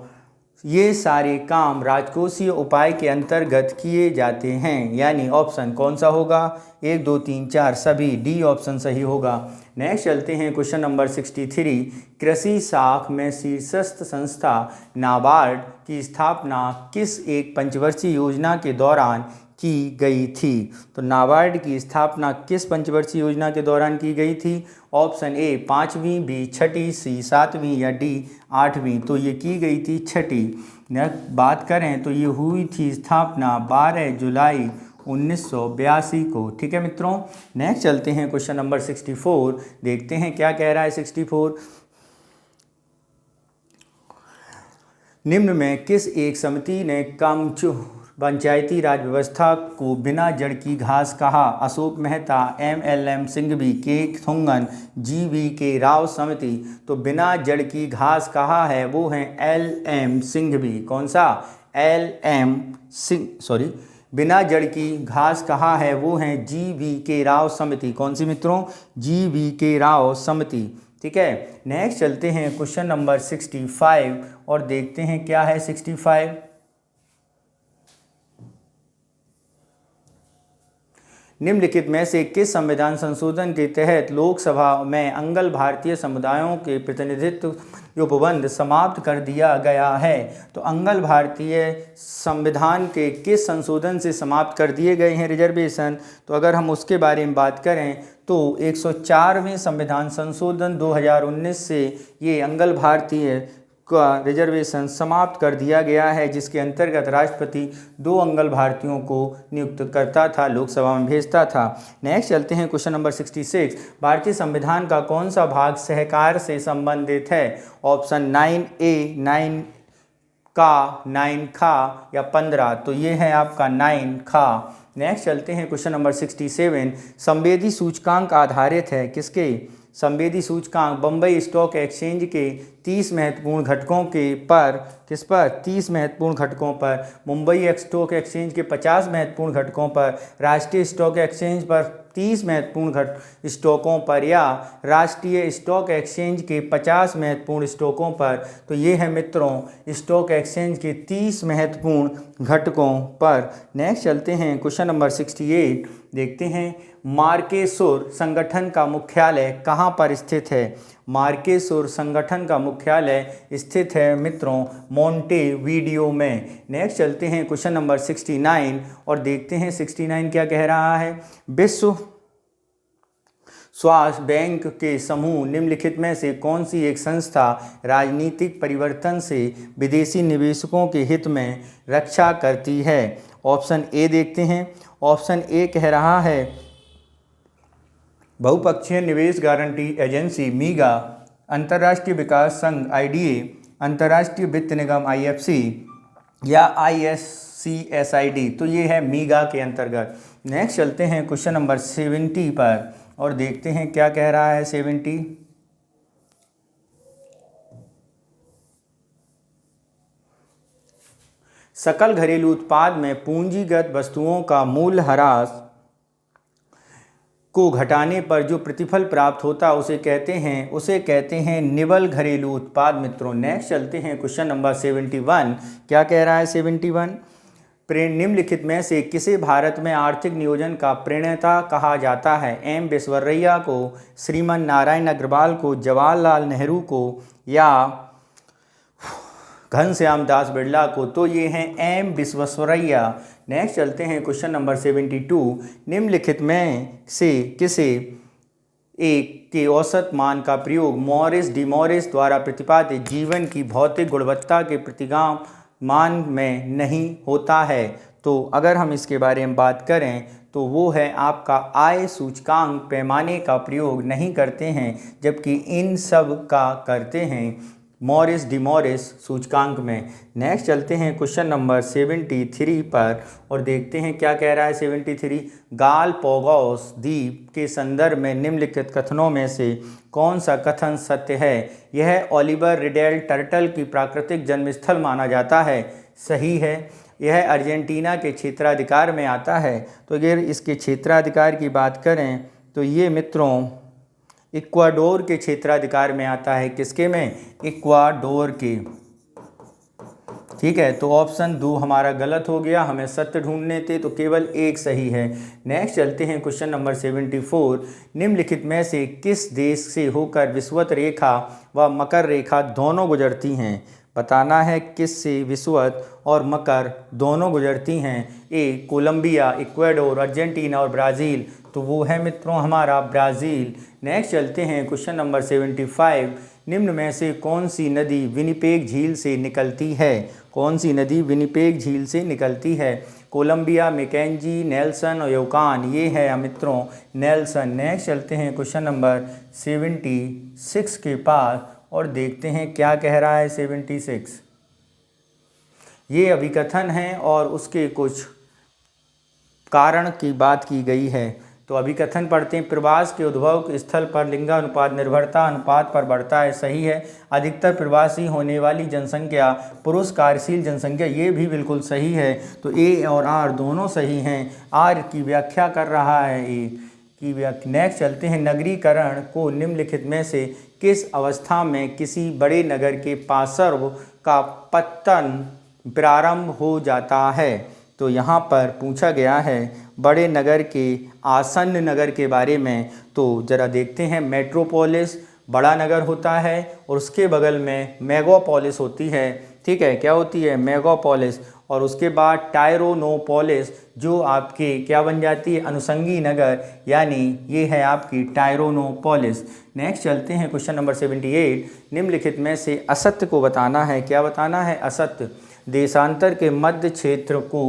ये सारे काम राजकोषीय उपाय के अंतर्गत किए जाते हैं, यानी ऑप्शन कौन सा होगा, 1 2 3 4 सभी, डी ऑप्शन सही होगा। नेक्स्ट चलते हैं क्वेश्चन नंबर 63। कृषि शाख में शीर्षस्थ संस्था नाबार्ड की स्थापना किस एक पंचवर्षीय योजना के दौरान की गई थी। तो नाबार्ड की स्थापना किस पंचवर्षीय योजना के दौरान की गई थी। ऑप्शन ए 5वीं, बी 6ठी, सी 7वीं या डी 8वीं। तो ये की गई थी 6ठी। बात करें तो ये हुई थी स्थापना 12 जुलाई 1982 को। ठीक है मित्रों। नेक्स्ट चलते हैं क्वेश्चन नंबर 64। देखते हैं क्या कह रहा है 64। निम्न में किस एक समिति ने कामचोर पंचायती राज व्यवस्था को बिना जड़ की घास कहा। अशोक मेहता, MLM सिंघवी, के थुंगन, GV के राव समिति। तो बिना जड़ की घास कहा है वो है LM सिंघवी। कौन सा, बिना जड़ की घास कहा है वो है GV के राव समिति। कौन सी मित्रों, GV के राव समिति। ठीक है। नेक्स्ट चलते हैं क्वेश्चन नंबर 65 और देखते हैं क्या है 65। निम्नलिखित में से किस संविधान संशोधन के तहत लोकसभा में अंगल भारतीय समुदायों के प्रतिनिधित्व उपबंध समाप्त कर दिया गया है। तो अंगल भारतीय संविधान के किस संशोधन से समाप्त कर दिए गए हैं रिजर्वेशन। तो अगर हम उसके बारे में बात करें तो 104वें संविधान संशोधन 2019 से ये अंगल भारतीय का रिजर्वेशन समाप्त कर दिया गया है, जिसके अंतर्गत राष्ट्रपति 2 अंगल भारतीयों को नियुक्त करता था, लोकसभा में भेजता था। नेक्स्ट चलते हैं क्वेश्चन नंबर 66। भारतीय संविधान का कौन सा भाग सहकार से संबंधित है। ऑप्शन 9A 9 का, 9 खा या 15। तो ये है आपका 9 खा। नेक्स्ट चलते हैं क्वेश्चन नंबर 67। संवेदी सूचकांक आधारित है किसके। संवेदी सूचकांक बम्बई स्टॉक एक्सचेंज के 30 महत्वपूर्ण घटकों के पर, किस पर, 30 महत्वपूर्ण घटकों पर, मुंबई स्टॉक एक्सचेंज के 50 महत्वपूर्ण घटकों पर, राष्ट्रीय स्टॉक एक्सचेंज पर 30 महत्वपूर्ण स्टॉकों पर या राष्ट्रीय स्टॉक एक्सचेंज के 50 महत्वपूर्ण स्टॉकों पर। तो ये है मित्रों स्टॉक एक्सचेंज के 30 महत्वपूर्ण घटकों पर। नेक्स्ट चलते हैं क्वेश्चन नंबर 68। देखते हैं मार्केसुर संगठन का मुख्यालय कहाँ पर स्थित है। मार्केसुर संगठन का मुख्यालय स्थित है मित्रों मोंटेवीडियो में। नेक्स्ट चलते हैं क्वेश्चन नंबर 69 और देखते हैं 69 क्या कह रहा है। विश्व स्वास्थ्य बैंक के समूह निम्नलिखित में से कौन सी एक संस्था राजनीतिक परिवर्तन से विदेशी निवेशकों के हित में रक्षा करती है। ऑप्शन ए देखते हैं। ऑप्शन ए कह रहा है बहुपक्षीय निवेश गारंटी एजेंसी मीगा, अंतर्राष्ट्रीय विकास संघ IDA, अंतर्राष्ट्रीय वित्त निगम IFC या ISCSID। तो ये है मीगा के अंतर्गत। नेक्स्ट चलते हैं क्वेश्चन नंबर 70 पर और देखते हैं क्या कह रहा है 70। सकल घरेलू उत्पाद में पूंजीगत वस्तुओं का मूल्यह्रास को घटाने पर जो प्रतिफल प्राप्त होता उसे कहते हैं निवल घरेलू उत्पाद मित्रों। नेक्स्ट चलते हैं क्वेश्चन नंबर 71। क्या कह रहा है 71। निम्नलिखित में से किसे भारत में आर्थिक नियोजन का प्रणेता कहा जाता है। M विश्वेश्वरैया को, श्रीमान नारायण अग्रवाल को, जवाहरलाल नेहरू को या घनश्याम दास बिरला को। तो ये हैं M विश्वेश्वरैया। नेक्स्ट चलते हैं क्वेश्चन नंबर 72। निम्नलिखित में से किसे एक के औसत मान का प्रयोग मॉरिस डिमॉरिस द्वारा प्रतिपादित जीवन की भौतिक गुणवत्ता के प्रतिगाम मान में नहीं होता है। तो अगर हम इसके बारे में बात करें तो वो है आपका आय सूचकांक पैमाने का प्रयोग नहीं करते हैं, जबकि इन सब का करते हैं मॉरिस डिमॉरिस सूचकांक में। नेक्स्ट चलते हैं क्वेश्चन नंबर 73 पर और देखते हैं क्या कह रहा है 73। गालपोगोस द्वीप के संदर्भ में निम्नलिखित कथनों में से कौन सा कथन सत्य है? यह ओलिवर रिडेल टर्टल की प्राकृतिक जन्मस्थल माना जाता है। सही है। यह अर्जेंटीना के क्षेत्राधिकार में आता है। तो अगर इसके क्षेत्राधिकार की बात करें तो ये मित्रों इक्वाडोर के क्षेत्राधिकार में आता है। किसके में? इक्वाडोर के। ठीक है, तो ऑप्शन 2 हमारा गलत हो गया, हमें सत्य ढूंढने थे, तो केवल एक सही है। नेक्स्ट चलते हैं क्वेश्चन नंबर 74। निम्नलिखित में से किस देश से होकर विषुवत रेखा व मकर रेखा दोनों गुजरती हैं? बताना है किस से विषुवत और मकर दोनों गुजरती हैं। ए कोलंबिया, इक्वाडोर, अर्जेंटीना और ब्राज़ील। तो वो है मित्रों हमारा ब्राज़ील। नेक्स्ट चलते हैं क्वेश्चन नंबर 75। निम्न में से कौन सी नदी विनिपेग झील से निकलती है? कौन सी नदी विनिपेग झील से निकलती है? कोलंबिया, मैकेंजी, नेल्सन और योकान। ये है मित्रों नेल्सन। नेक्स्ट चलते हैं क्वेश्चन नंबर 76 के पास और देखते हैं क्या कह रहा है 76। ये अभिकथन है और उसके कुछ कारण की बात की गई है। तो अभिकथन पढ़ते हैं। प्रवास के उद्भव स्थल पर लिंगानुपात निर्भरता अनुपात पर बढ़ता है। सही है। अधिकतर प्रवासी होने वाली जनसंख्या पुरुष कार्यशील जनसंख्या। ये भी बिल्कुल सही है। तो ए और आर दोनों सही हैं। आर की व्याख्या कर रहा है ए की व्याख्या। नेक्स्ट चलते हैं। नगरीकरण को निम्नलिखित में से किस अवस्था में किसी बड़े नगर के पार्श्व का पतन प्रारंभ हो जाता है? तो यहाँ पर पूछा गया है बड़े नगर के आसन्न नगर के बारे में। तो ज़रा देखते हैं। मेट्रोपोलिस बड़ा नगर होता है और उसके बगल में मेगापोलिस होती है। ठीक है, क्या होती है? मेगापोलिस। और उसके बाद टायरोनोपोलिस जो आपके क्या बन जाती है? अनुषंगी नगर, यानी ये है आपकी टायरोनोपोलिस। नेक्स्ट चलते हैं क्वेश्चन नंबर 78। निम्नलिखित में से असत्य को बताना है। क्या बताना है? असत्य। देशांतर के मध्य क्षेत्र को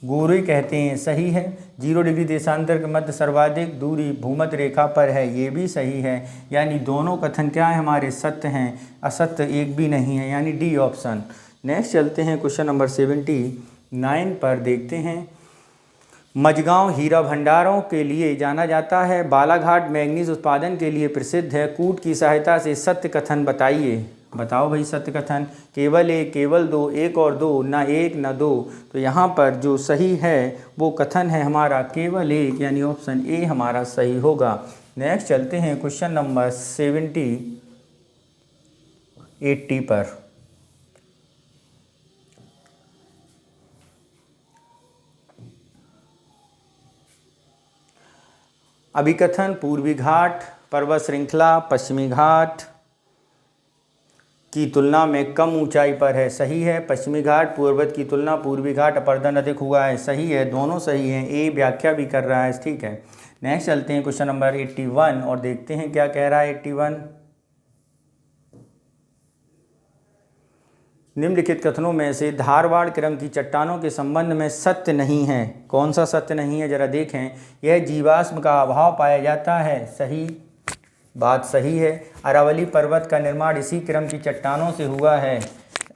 गुरुई कहते हैं। सही है। 0 डिग्री देशांतर के मध्य सर्वाधिक दूरी भूमध्य रेखा पर है। ये भी सही है। यानी दोनों कथन क्या है हमारे? सत्य हैं। असत्य एक भी नहीं है, यानी डी ऑप्शन। नेक्स्ट चलते हैं क्वेश्चन नंबर 79 पर देखते हैं। मझगांव हीरा भंडारों के लिए जाना जाता है। बालाघाट मैंगनीज उत्पादन के लिए प्रसिद्ध है। कूट की सहायता से सत्य कथन बताइए। बताओ भाई सत्य कथन। केवल एक, केवल दो, एक और दो, ना एक ना दो। तो यहाँ पर जो सही है वो कथन है हमारा केवल एक, यानी ऑप्शन ए हमारा सही होगा। नेक्स्ट चलते हैं क्वेश्चन नंबर 80 पर। अभिकथन पूर्वी घाट पर्वत श्रृंखला पश्चिमी घाट की तुलना में कम ऊंचाई पर है। सही है। पश्चिमी घाट पर्वत की तुलना पूर्वी घाट अपर्दन अधिक हुआ है। सही है। दोनों सही हैं। ए व्याख्या भी कर रहा है। ठीक है। नेक्स्ट चलते हैं क्वेश्चन नंबर 81 और देखते हैं क्या कह रहा है 81। निम्नलिखित कथनों में से धारवाड़ क्रम की चट्टानों के संबंध में सत्य नहीं है। कौन सा सत्य नहीं है? जरा देखें। यह जीवाश्म का अभाव पाया जाता है। सही बात सही है। अरावली पर्वत का निर्माण इसी क्रम की चट्टानों से हुआ है।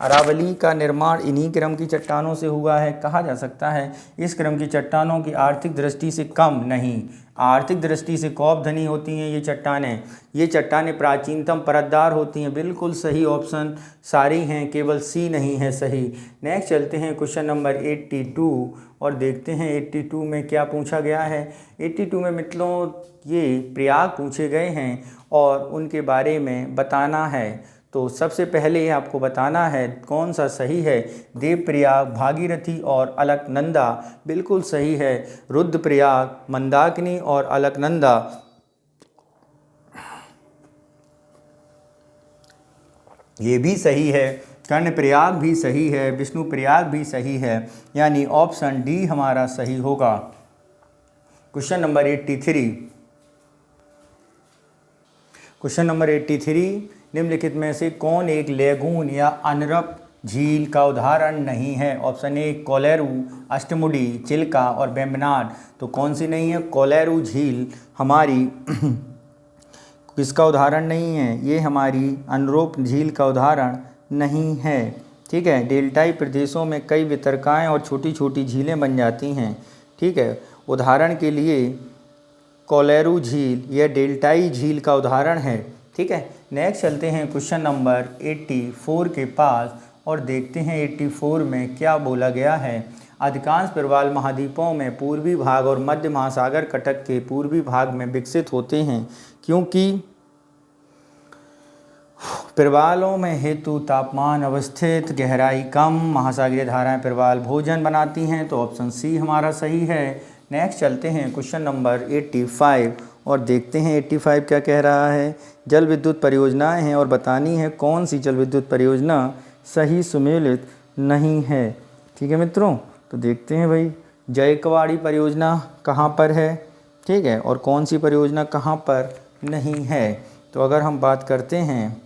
अरावली का निर्माण इन्हीं क्रम की चट्टानों से हुआ है। कहा जा सकता है इस क्रम की चट्टानों की आर्थिक दृष्टि से कम नहीं, आर्थिक दृष्टि से कौब धनी होती हैं ये चट्टानें। ये चट्टानें प्राचीनतम परतदार होती हैं। बिल्कुल सही ऑप्शन सारी हैं, केवल सी नहीं है सही। नेक्स्ट चलते हैं क्वेश्चन नंबर 82 और देखते हैं 82 में क्या पूछा गया है। 82 में मित्रों ये प्रयाग पूछे गए हैं और उनके बारे में बताना है। तो सबसे पहले आपको बताना है कौन सा सही है। देवप्रयाग, भागीरथी और अलकनंदा बिल्कुल सही है। रुद्रप्रयाग, मंदाकिनी और अलकनंदा ये भी सही है। कर्णप्रयाग भी सही है। विष्णुप्रयाग भी सही है, यानी ऑप्शन डी हमारा सही होगा। Question number 83। क्वेश्चन नंबर 83, निम्नलिखित में से कौन एक लेगून या अनरप झील का उदाहरण नहीं है? ऑप्शन ए कोलेरू, अष्टमुडी, चिल्का और वेम्बनाड। तो कौन सी नहीं है? कोलेरू झील हमारी किसका उदाहरण नहीं है? ये हमारी अनरोप झील का उदाहरण नहीं है। ठीक है, डेल्टाई प्रदेशों में कई वितरकाएँ और छोटी छोटी झीलें बन जाती हैं। ठीक है, उदाहरण के लिए कोलेरू झील यह डेल्टाई झील का उदाहरण है। ठीक है, नेक्स्ट चलते हैं क्वेश्चन नंबर 84 के पास और देखते हैं 84 में क्या बोला गया है। अधिकांश प्रवाल महाद्वीपों में पूर्वी भाग और मध्य महासागर कटक के पूर्वी भाग में विकसित होते हैं, क्योंकि प्रवालों में हेतु तापमान अवस्थित, गहराई कम, महासागरीय धाराएं प्रवाल भोजन बनाती हैं। तो ऑप्शन सी हमारा सही है। नेक्स्ट चलते हैं क्वेश्चन नंबर 85 और देखते हैं 85 क्या कह रहा है। जल विद्युत परियोजनाएं हैं और बतानी है कौन सी जल विद्युत परियोजना सही सुमेलित नहीं है। ठीक है मित्रों, तो देखते हैं भाई जायकवाड़ी परियोजना कहाँ पर है, ठीक है, और कौन सी परियोजना कहाँ पर नहीं है। तो अगर हम बात करते हैं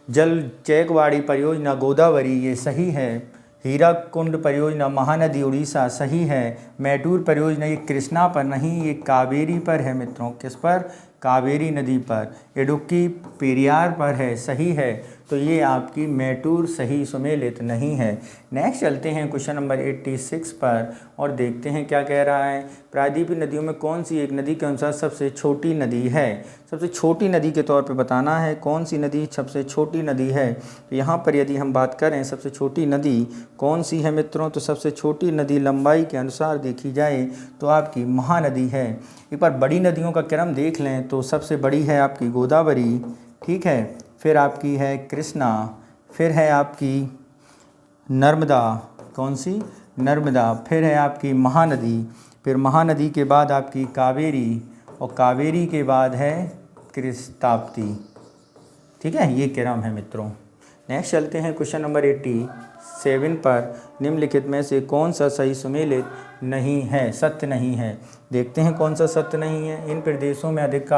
जल जायकवाड़ी परियोजना गोदावरी, ये सही है। हीराकुंड परियोजना महानदी उड़ीसा, सही है। मैटूर परियोजना ये कृष्णा पर नहीं, ये कावेरी पर है मित्रों। किस पर? कावेरी नदी पर। इडुक्की पेरियार पर है, सही है। तो ये आपकी मैटूर सही सुमेलित नहीं है। नेक्स्ट चलते हैं क्वेश्चन नंबर 86 पर और देखते हैं क्या कह रहा है। प्रायद्वीपीय नदियों में कौन सी एक नदी के अनुसार सबसे छोटी नदी है? सबसे छोटी नदी के तौर पे बताना है कौन सी नदी सबसे छोटी नदी है। तो यहाँ पर यदि हम बात करें सबसे छोटी नदी कौन सी है मित्रों, तो सबसे छोटी नदी लंबाई के अनुसार देखी जाए तो आपकी महानदी है। एक बार बड़ी नदियों का क्रम देख लें तो सबसे बड़ी है आपकी गोदावरी, ठीक है, फिर आपकी है कृष्णा, फिर है आपकी नर्मदा, कौन सी? नर्मदा, फिर है आपकी महानदी, फिर महानदी के बाद आपकी कावेरी और कावेरी के बाद है ताप्ती। ठीक है, ये क्रम है मित्रों। नेक्स्ट चलते हैं क्वेश्चन नंबर 87 पर। निम्नलिखित में से कौन सा सही सुमेलित नहीं है, सत्य नहीं है। देखते हैं कौन सा सत्य नहीं है। इन प्रदेशों में अधिक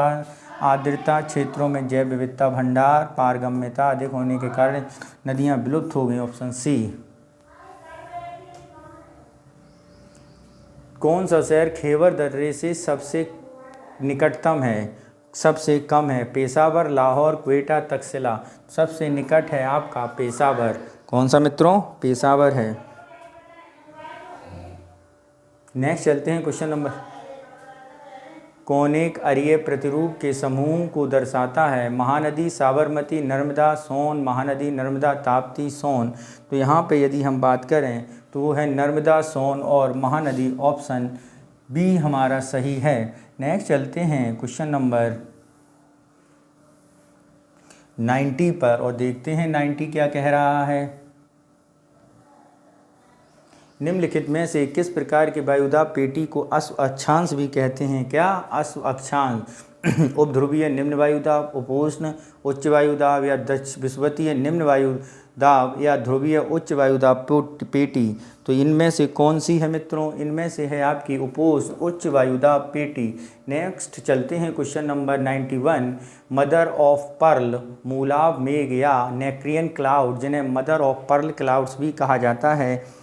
आर्द्रता क्षेत्रों में जैव विविधता भंडार पारगम्यता अधिक होने के कारण नदियां विलुप्त हो गई। Option C. कौन सा शहर खैबर दर्रे से सबसे निकटतम है, सबसे कम है? पेशावर, लाहौर, क्वेटा, तक्षशिला। सबसे निकट है आपका पेशावर। कौन सा मित्रों? पेशावर है। नेक्स्ट चलते हैं क्वेश्चन नंबर। कौन एक अरीय प्रतिरूप के समूह को दर्शाता है? महानदी, साबरमती, नर्मदा, सोन, महानदी, नर्मदा, ताप्ती, सोन। तो यहाँ पे यदि हम बात करें तो वो है नर्मदा, सोन और महानदी। ऑप्शन बी हमारा सही है। नेक्स्ट चलते हैं क्वेश्चन नंबर 90 पर और देखते हैं 90 क्या कह रहा है। निम्नलिखित में से किस प्रकार के वायुदाब पेटी को अश्व अक्षांश भी कहते हैं? क्या? अश्व अक्षांश। उपध्रुवीय निम्न वायुदाब, उपोष्ण उच्च वायुदाब या दक्षिण विषुवतीय निम्न वायुदाब या ध्रुवीय उच्च वायुदाब पेटी। तो इनमें से कौन सी है मित्रों? इनमें से है आपकी उपोष्ण उच्च वायुदाब पेटी। नेक्स्ट चलते हैं question number 91। Mother of pearl मूलाभ मेघ या नेक्रियन क्लाउड, जिन्हें मदर ऑफ पर्ल क्लाउड्स भी कहा जाता है,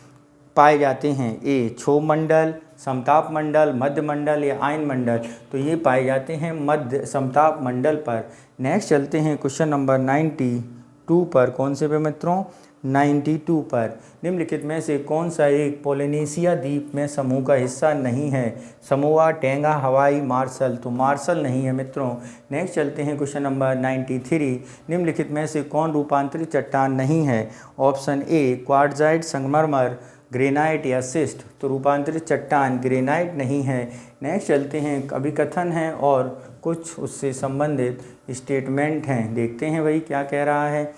पाए जाते हैं? ए क्षोभ मंडल, समताप मंडल, मध्य मंडल या आयन मंडल। तो ये पाए जाते हैं मध्य समताप मंडल पर। नेक्स्ट चलते हैं क्वेश्चन नंबर 92 पर। कौन से पे मित्रों? 92 पर। निम्नलिखित में से कौन सा एक पोलिनेशिया द्वीप में समूह का हिस्सा नहीं है? समोआ, टेंगा, हवाई, मार्शल। तो मार्शल नहीं है मित्रों। नेक्स्ट चलते हैं क्वेश्चन नंबर 93। निम्नलिखित में से कौन रूपांतरित चट्टान नहीं है? ऑप्शन ए क्वार्ट्जाइट, संगमरमर, ग्रेनाइट या सिस्ट। तो रूपांतरित चट्टान ग्रेनाइट नहीं है। नेक्स्ट चलते हैं अभिकथन है और कुछ उससे संबंधित स्टेटमेंट हैं। देखते हैं भाई क्या कह रहा है।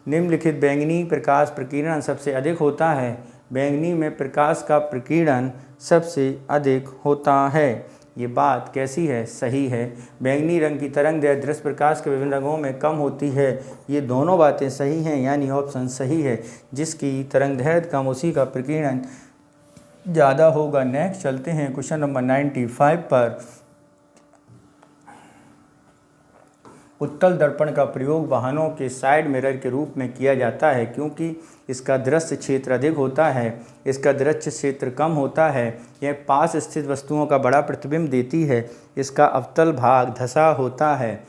निम्नलिखित बैंगनी प्रकाश प्रकीर्णन सबसे अधिक होता है? बैंगनी में प्रकाश का प्रकीर्णन सबसे अधिक होता है। ये बात कैसी है? सही है। बैंगनी रंग की तरंग दैर्घ्य दृश्य प्रकाश के विभिन्न रंगों में कम होती है। ये दोनों बातें सही हैं, यानी ऑप्शन सही है। जिसकी तरंग दैर्घ्य कम उसी का प्रकीर्णन ज़्यादा होगा। नेक्स्ट चलते हैं क्वेश्चन नंबर 95 पर उत्तल दर्पण का प्रयोग वाहनों के साइड मिरर के रूप में किया जाता है क्योंकि इसका दृश्य क्षेत्र अधिक होता है, इसका दृश्य क्षेत्र कम होता है, यह पास स्थित वस्तुओं का बड़ा प्रतिबिंब देती है, इसका अवतल भाग धंसा होता है।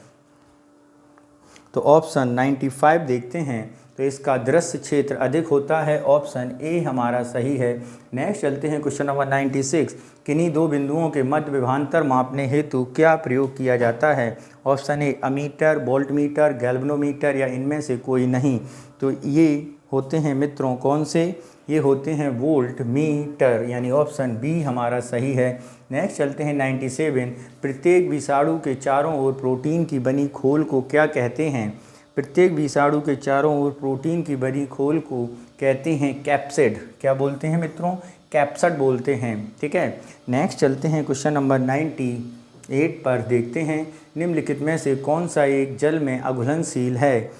तो ऑप्शन 95 देखते हैं, तो इसका दृश्य क्षेत्र अधिक होता है, ऑप्शन ए हमारा सही है। नेक्स्ट चलते हैं क्वेश्चन नंबर 96, किन्हीं दो बिंदुओं के मध्य विभवांतर मापने हेतु क्या प्रयोग किया जाता है? Option A ammeter, voltmeter, galvanometer या इनमें से कोई नहीं। तो ये होते हैं मित्रों कौन से? ये होते हैं वोल्ट मीटर, यानी ऑप्शन बी हमारा सही है। नेक्स्ट चलते हैं 97, प्रत्येक विषाणु के चारों ओर प्रोटीन की बनी खोल को क्या कहते हैं? प्रत्येक विषाणु के चारों ओर प्रोटीन की बनी खोल को कहते हैं कैप्सिड। क्या बोलते हैं मित्रों? कैप्सिड बोलते हैं। ठीक है। नेक्स्ट चलते हैं क्वेश्चन नंबर 98 पर, देखते हैं निम्नलिखित में से कौन सा एक जल में अघुलनशील है?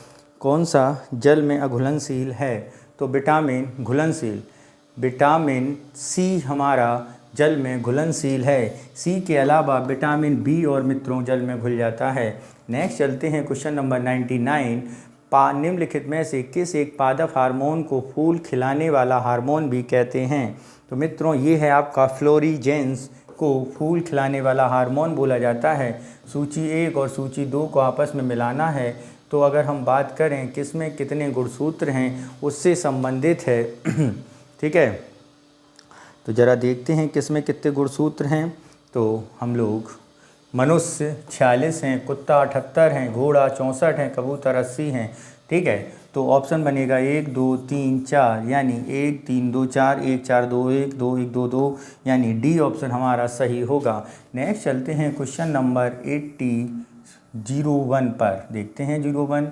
कौन सा जल में अघुलनशील है? तो विटामिन घुलनशील, विटामिन सी हमारा जल में घुलनशील है। सी के अलावा विटामिन बी और मित्रों जल में घुल जाता है। नेक्स्ट चलते हैं क्वेश्चन नंबर 99, निम्नलिखित में से किस एक पादप हार्मोन को फूल खिलाने वाला हार्मोन भी कहते हैं? तो मित्रों ये है आपका फ्लोरीजेंस को फूल खिलाने वाला हार्मोन बोला जाता है। सूची 1 और सूची 2 को आपस में मिलाना है। तो अगर हम बात करें किसमें कितने गुणसूत्र हैं उससे संबंधित है। ठीक है, तो ज़रा देखते हैं किसमें कितने गुणसूत्र हैं। तो हम लोग मनुष्य 46 हैं, कुत्ता 78 हैं, घोड़ा 64 हैं, कबूतर 80 हैं। ठीक है, तो ऑप्शन बनेगा 1 2 3 4, यानी 1 3 2 4, 1 4 2 1 2 1 2 2, यानी डी ऑप्शन हमारा सही होगा। नेक्स्ट चलते हैं क्वेश्चन नंबर 01 पर, देखते हैं 01,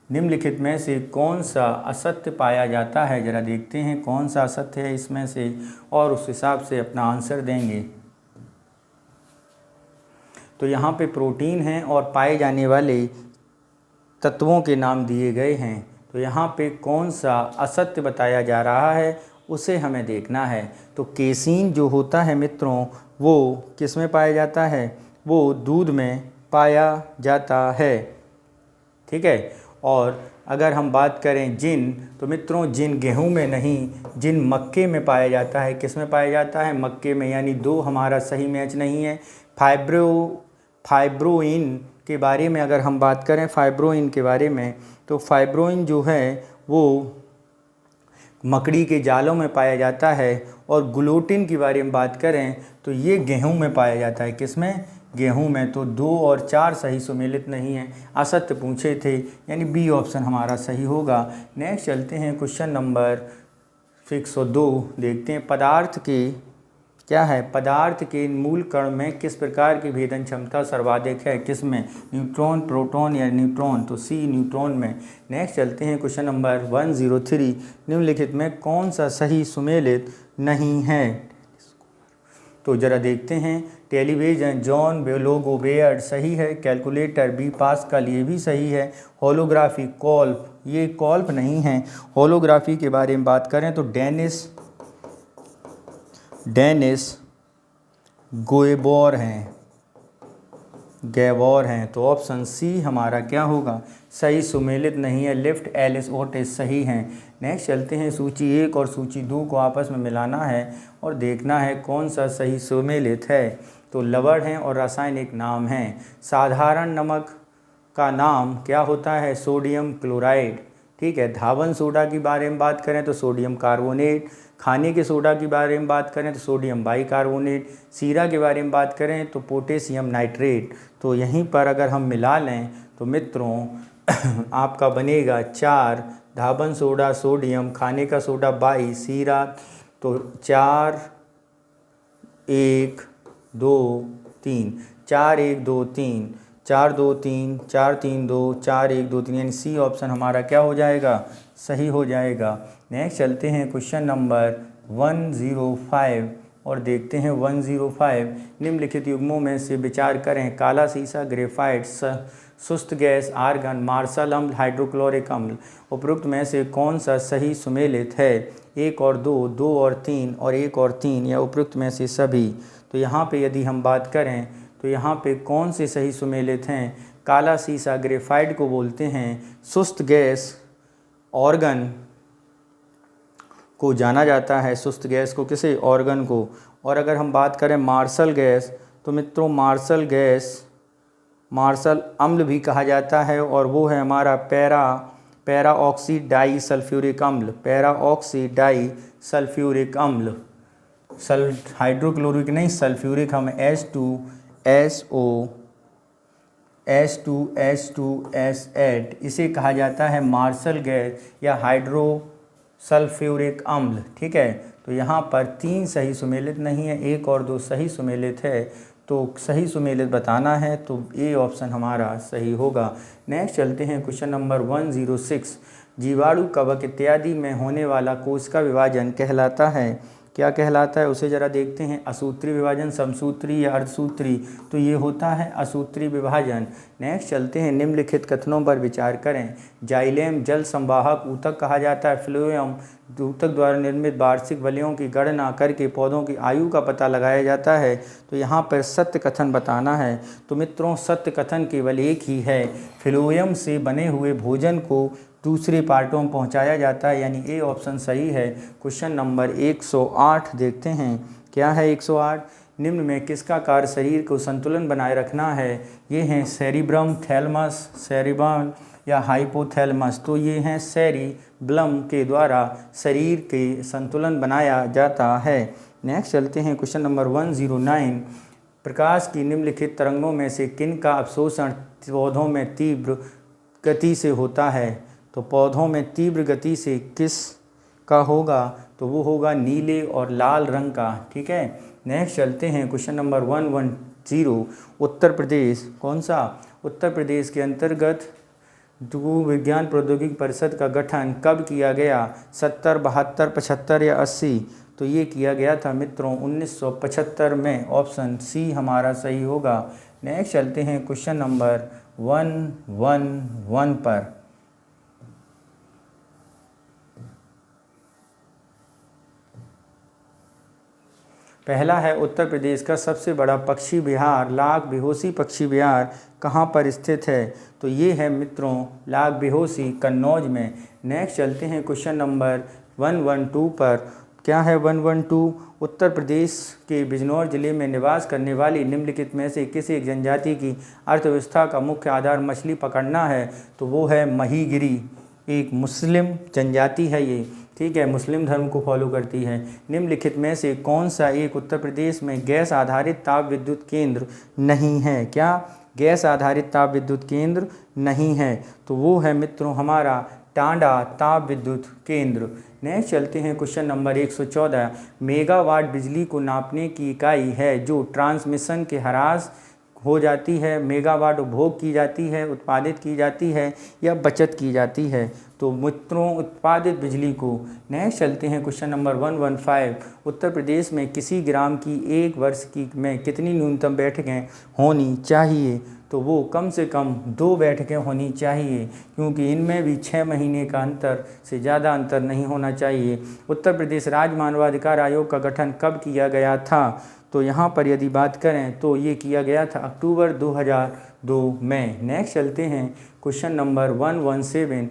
निम्नलिखित में से कौन सा असत्य पाया जाता है? ज़रा देखते हैं कौन सा असत्य है इसमें से और उस हिसाब से अपना आंसर देंगे। तो यहाँ पे प्रोटीन हैं और पाए जाने वाले तत्वों के नाम दिए गए हैं। तो यहाँ पे कौन सा असत्य बताया जा रहा है उसे हमें देखना है। तो केसीन जो होता है मित्रों वो किस में पाया जाता है? वो दूध में पाया जाता है। ठीक है, और अगर हम बात करें जिन, तो मित्रों जिन गेहूं में नहीं, जिन मक्के में पाया जाता है। किस में पाया जाता है? मक्के में, यानी 2 हमारा सही मैच नहीं है। फाइब्रोइन के बारे में अगर हम बात करें, फाइब्रोइन के बारे में, तो फाइब्रोइन जो है वो मकड़ी के जालों में पाया जाता है। और ग्लूटिन के बारे में बात करें तो ये गेहूं में पाया जाता है। किस में? गेहूं में। तो 2 और 4 सही सुमेलित नहीं है, असत्य पूछे थे, यानी बी ऑप्शन हमारा सही होगा। नेक्स्ट चलते हैं क्वेश्चन नंबर 102, देखते हैं पदार्थ के क्या है? पदार्थ के मूल कण में किस प्रकार की भेदन क्षमता सर्वाधिक है? किस में? न्यूट्रॉन, प्रोटॉन या न्यूट्रॉन? तो सी न्यूट्रॉन में। नेक्स्ट चलते हैं क्वेश्चन नंबर 103, निम्नलिखित में कौन सा सही सुमेलित नहीं है? तो ज़रा देखते हैं, टेलीविज़न जॉन लोगो बेयर्ड सही है, कैलकुलेटर बी पास्कल ये भी सही है, होलोग्राफी कॉल्प ये कॉल्प नहीं है। होलोग्राफी के बारे में बात करें तो डेनिस गैबोर हैं। तो ऑप्शन सी हमारा क्या होगा? सही सुमेलित नहीं है। लिफ्ट एलिस ओटिस सही हैं। नेक्स्ट चलते हैं, सूची 1 और सूची 2 को आपस में मिलाना है और देखना है कौन सा सही सुमेलित है। तो लवण है और रासायनिक नाम है। साधारण नमक का नाम क्या होता है? Sodium chloride. ठीक है, धावन सोडा के बारे में बात करें तो सोडियम कार्बोनेट, खाने के सोडा के बारे में बात करें तो सोडियम बाइकार्बोनेट, सीरा के बारे में बात करें तो पोटेशियम नाइट्रेट। तो यहीं पर अगर हम मिला लें तो मित्रों आपका बनेगा 4, धावन सोडा सोडियम, खाने का सोडा बाई, सीरा, तो 4 1 2 3, 4 1 2 3, 4 2 3, 4 3 2, 4 1 2 3, यानी सी ऑप्शन हमारा क्या हो जाएगा? सही हो जाएगा। नेक्स्ट चलते हैं क्वेश्चन नंबर 105 और देखते हैं 105, निम्नलिखित युग्मों में से विचार करें। काला सीसा, ग्रेफाइट, सुस्त गैस, आर्गन, मार्शल अम्ल, हाइड्रोक्लोरिक अम्ल, उपरोक्त में से कौन सा सही सुमेलित है? 1 और 2, 2 और 3 और 1 और 3, या उपरोक्त में से सभी? तो यहाँ पे यदि हम बात करें तो तो यहाँ पे कौन से सही सुमेलित हैं? काला सीसा ग्रेफाइट को बोलते हैं। सुस्त गैस ऑर्गन को जाना जाता है, सुस्त गैस को किसे? ऑर्गन को। और अगर हम बात करें मार्शल गैस, तो मित्रों मार्शल गैस मार्शल अम्ल भी कहा जाता है, और वो है हमारा पैरा ऑक्सी डाई सल्फ्यूरिक अम्ल, पैरा ऑक्सी डाई सल्फ्यूरिक अम्ल। हाइड्रोक्लोरिक नहीं, सल्फ्यूरिक, हम H2SO इसे कहा जाता है मार्शल गैस या हाइड्रोसल्फ्यूरिक अम्ल। ठीक है, तो यहाँ पर 3 सही सुमेलित नहीं है, 1 और 2 सही सुमेलित है। तो सही सुमेलित बताना है तो ए ऑप्शन हमारा सही होगा। नेक्स्ट चलते हैं क्वेश्चन नंबर 106। जीवाणु, कवक इत्यादि में होने वाला कोशिका विभाजन कहलाता है, क्या कहलाता है? उसे जरा देखते हैं। असूत्री विभाजन, समसूत्री या अर्धसूत्री? तो ये होता है असूत्री विभाजन। नेक्स्ट चलते हैं, निम्नलिखित कथनों पर विचार करें। जाइलेम जल संवाहक ऊतक कहा जाता है। फ्लोएम ऊतक द्वारा निर्मित वार्षिक वलयों की गणना करके पौधों की आयु का पता लगाया जाता है। तो यहाँ पर सत्य कथन बताना है। तो मित्रों सत्य कथन केवल एक ही है, फ्लोएम से बने हुए भोजन को दूसरे पार्टों में पहुंचाया जाता है, यानी ए ऑप्शन सही है। क्वेश्चन नंबर 108 देखते हैं, क्या है 108? निम्न में किसका कार्य शरीर को संतुलन बनाए रखना है? ये हैं सेरिब्रम, थैलमस, सेरिबन या हाइपोथैलमस। तो ये हैं सेरिब्लम के द्वारा शरीर के संतुलन बनाया जाता है। नेक्स्ट चलते हैं क्वेश्चन नंबर 109। प्रकाश की निम्नलिखित तरंगों में से किन का अवशोषण पौधों में तीव्र गति से होता है? तो पौधों में तीव्र गति से किस का होगा? तो वो होगा नीले और लाल रंग का। ठीक है, नेक्स्ट चलते हैं क्वेश्चन नंबर 110। उत्तर प्रदेश कौन सा? उत्तर प्रदेश के अंतर्गत भू विज्ञान प्रौद्योगिकी परिषद का गठन कब किया गया? 70, 72, 75 या 80? तो ये किया गया था मित्रों 1975 में। ऑप्शन सी हमारा सही होगा। नेक्स्ट चलते हैं क्वेश्चन नंबर 111 पर। पहला है, उत्तर प्रदेश का सबसे बड़ा पक्षी विहार लाख बेहोशी पक्षी विहार कहाँ पर स्थित है? तो ये है मित्रों लाख बेहोशी कन्नौज में। नेक्स्ट चलते हैं क्वेश्चन नंबर 112 पर। क्या है 112? उत्तर प्रदेश के बिजनौर जिले में निवास करने वाली निम्नलिखित में से किसी एक जनजाति की अर्थव्यवस्था का मुख्य आधार मछली पकड़ना है? तो वो है महीगिरी, एक मुस्लिम जनजाति है ये। ठीक है, मुस्लिम धर्म को फॉलो करती है। निम्नलिखित में से कौन सा एक उत्तर प्रदेश में गैस आधारित ताप विद्युत केंद्र नहीं है? क्या गैस आधारित ताप विद्युत केंद्र नहीं है? तो वो है मित्रों हमारा टांडा ताप विद्युत केंद्र। नेक्स्ट चलते हैं क्वेश्चन नंबर 114। मेगावाट बिजली को नापने की इकाई है जो ट्रांसमिशन के ह्रास हो जाती है, मेगावाट उपभोग की जाती है, उत्पादित की जाती है या बचत की जाती है? तो मित्रों उत्पादित बिजली को। नेक्स्ट चलते हैं क्वेश्चन नंबर 115। उत्तर प्रदेश में किसी ग्राम की 1 वर्ष की में कितनी न्यूनतम बैठकें होनी चाहिए? तो वो कम से कम 2 बैठकें होनी चाहिए, क्योंकि इनमें भी 6 महीने का अंतर से ज़्यादा अंतर नहीं होना चाहिए। उत्तर प्रदेश राज्य मानवाधिकार आयोग का गठन कब किया गया था? तो यहाँ पर यदि बात करें तो ये किया गया था अक्टूबर 2002 में। नेक्स्ट चलते हैं क्वेश्चन नंबर 117।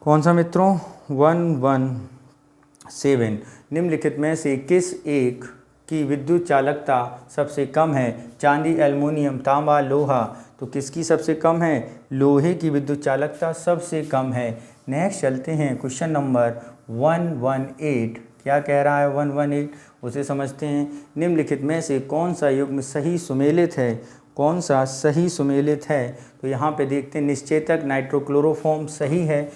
कौन सा मित्रों? 117। निम्नलिखित में से किस एक की विद्युत चालकता सबसे कम है? चांदी, एल्युमिनियम, तांबा, लोहा? तो किसकी सबसे कम है? लोहे की विद्युत चालकता सबसे कम है। नेक्स्ट चलते हैं क्वेश्चन नंबर 118। क्या कह रहा है 118? उसे समझते हैं। निम्नलिखित में से कौन सा युग्म सही सुमेलित है? कौन सा सही सुमेलित है? तो यहाँ पे देखते हैं, निश्चेतक नाइट्रोक्लोरोफॉर्म सही है,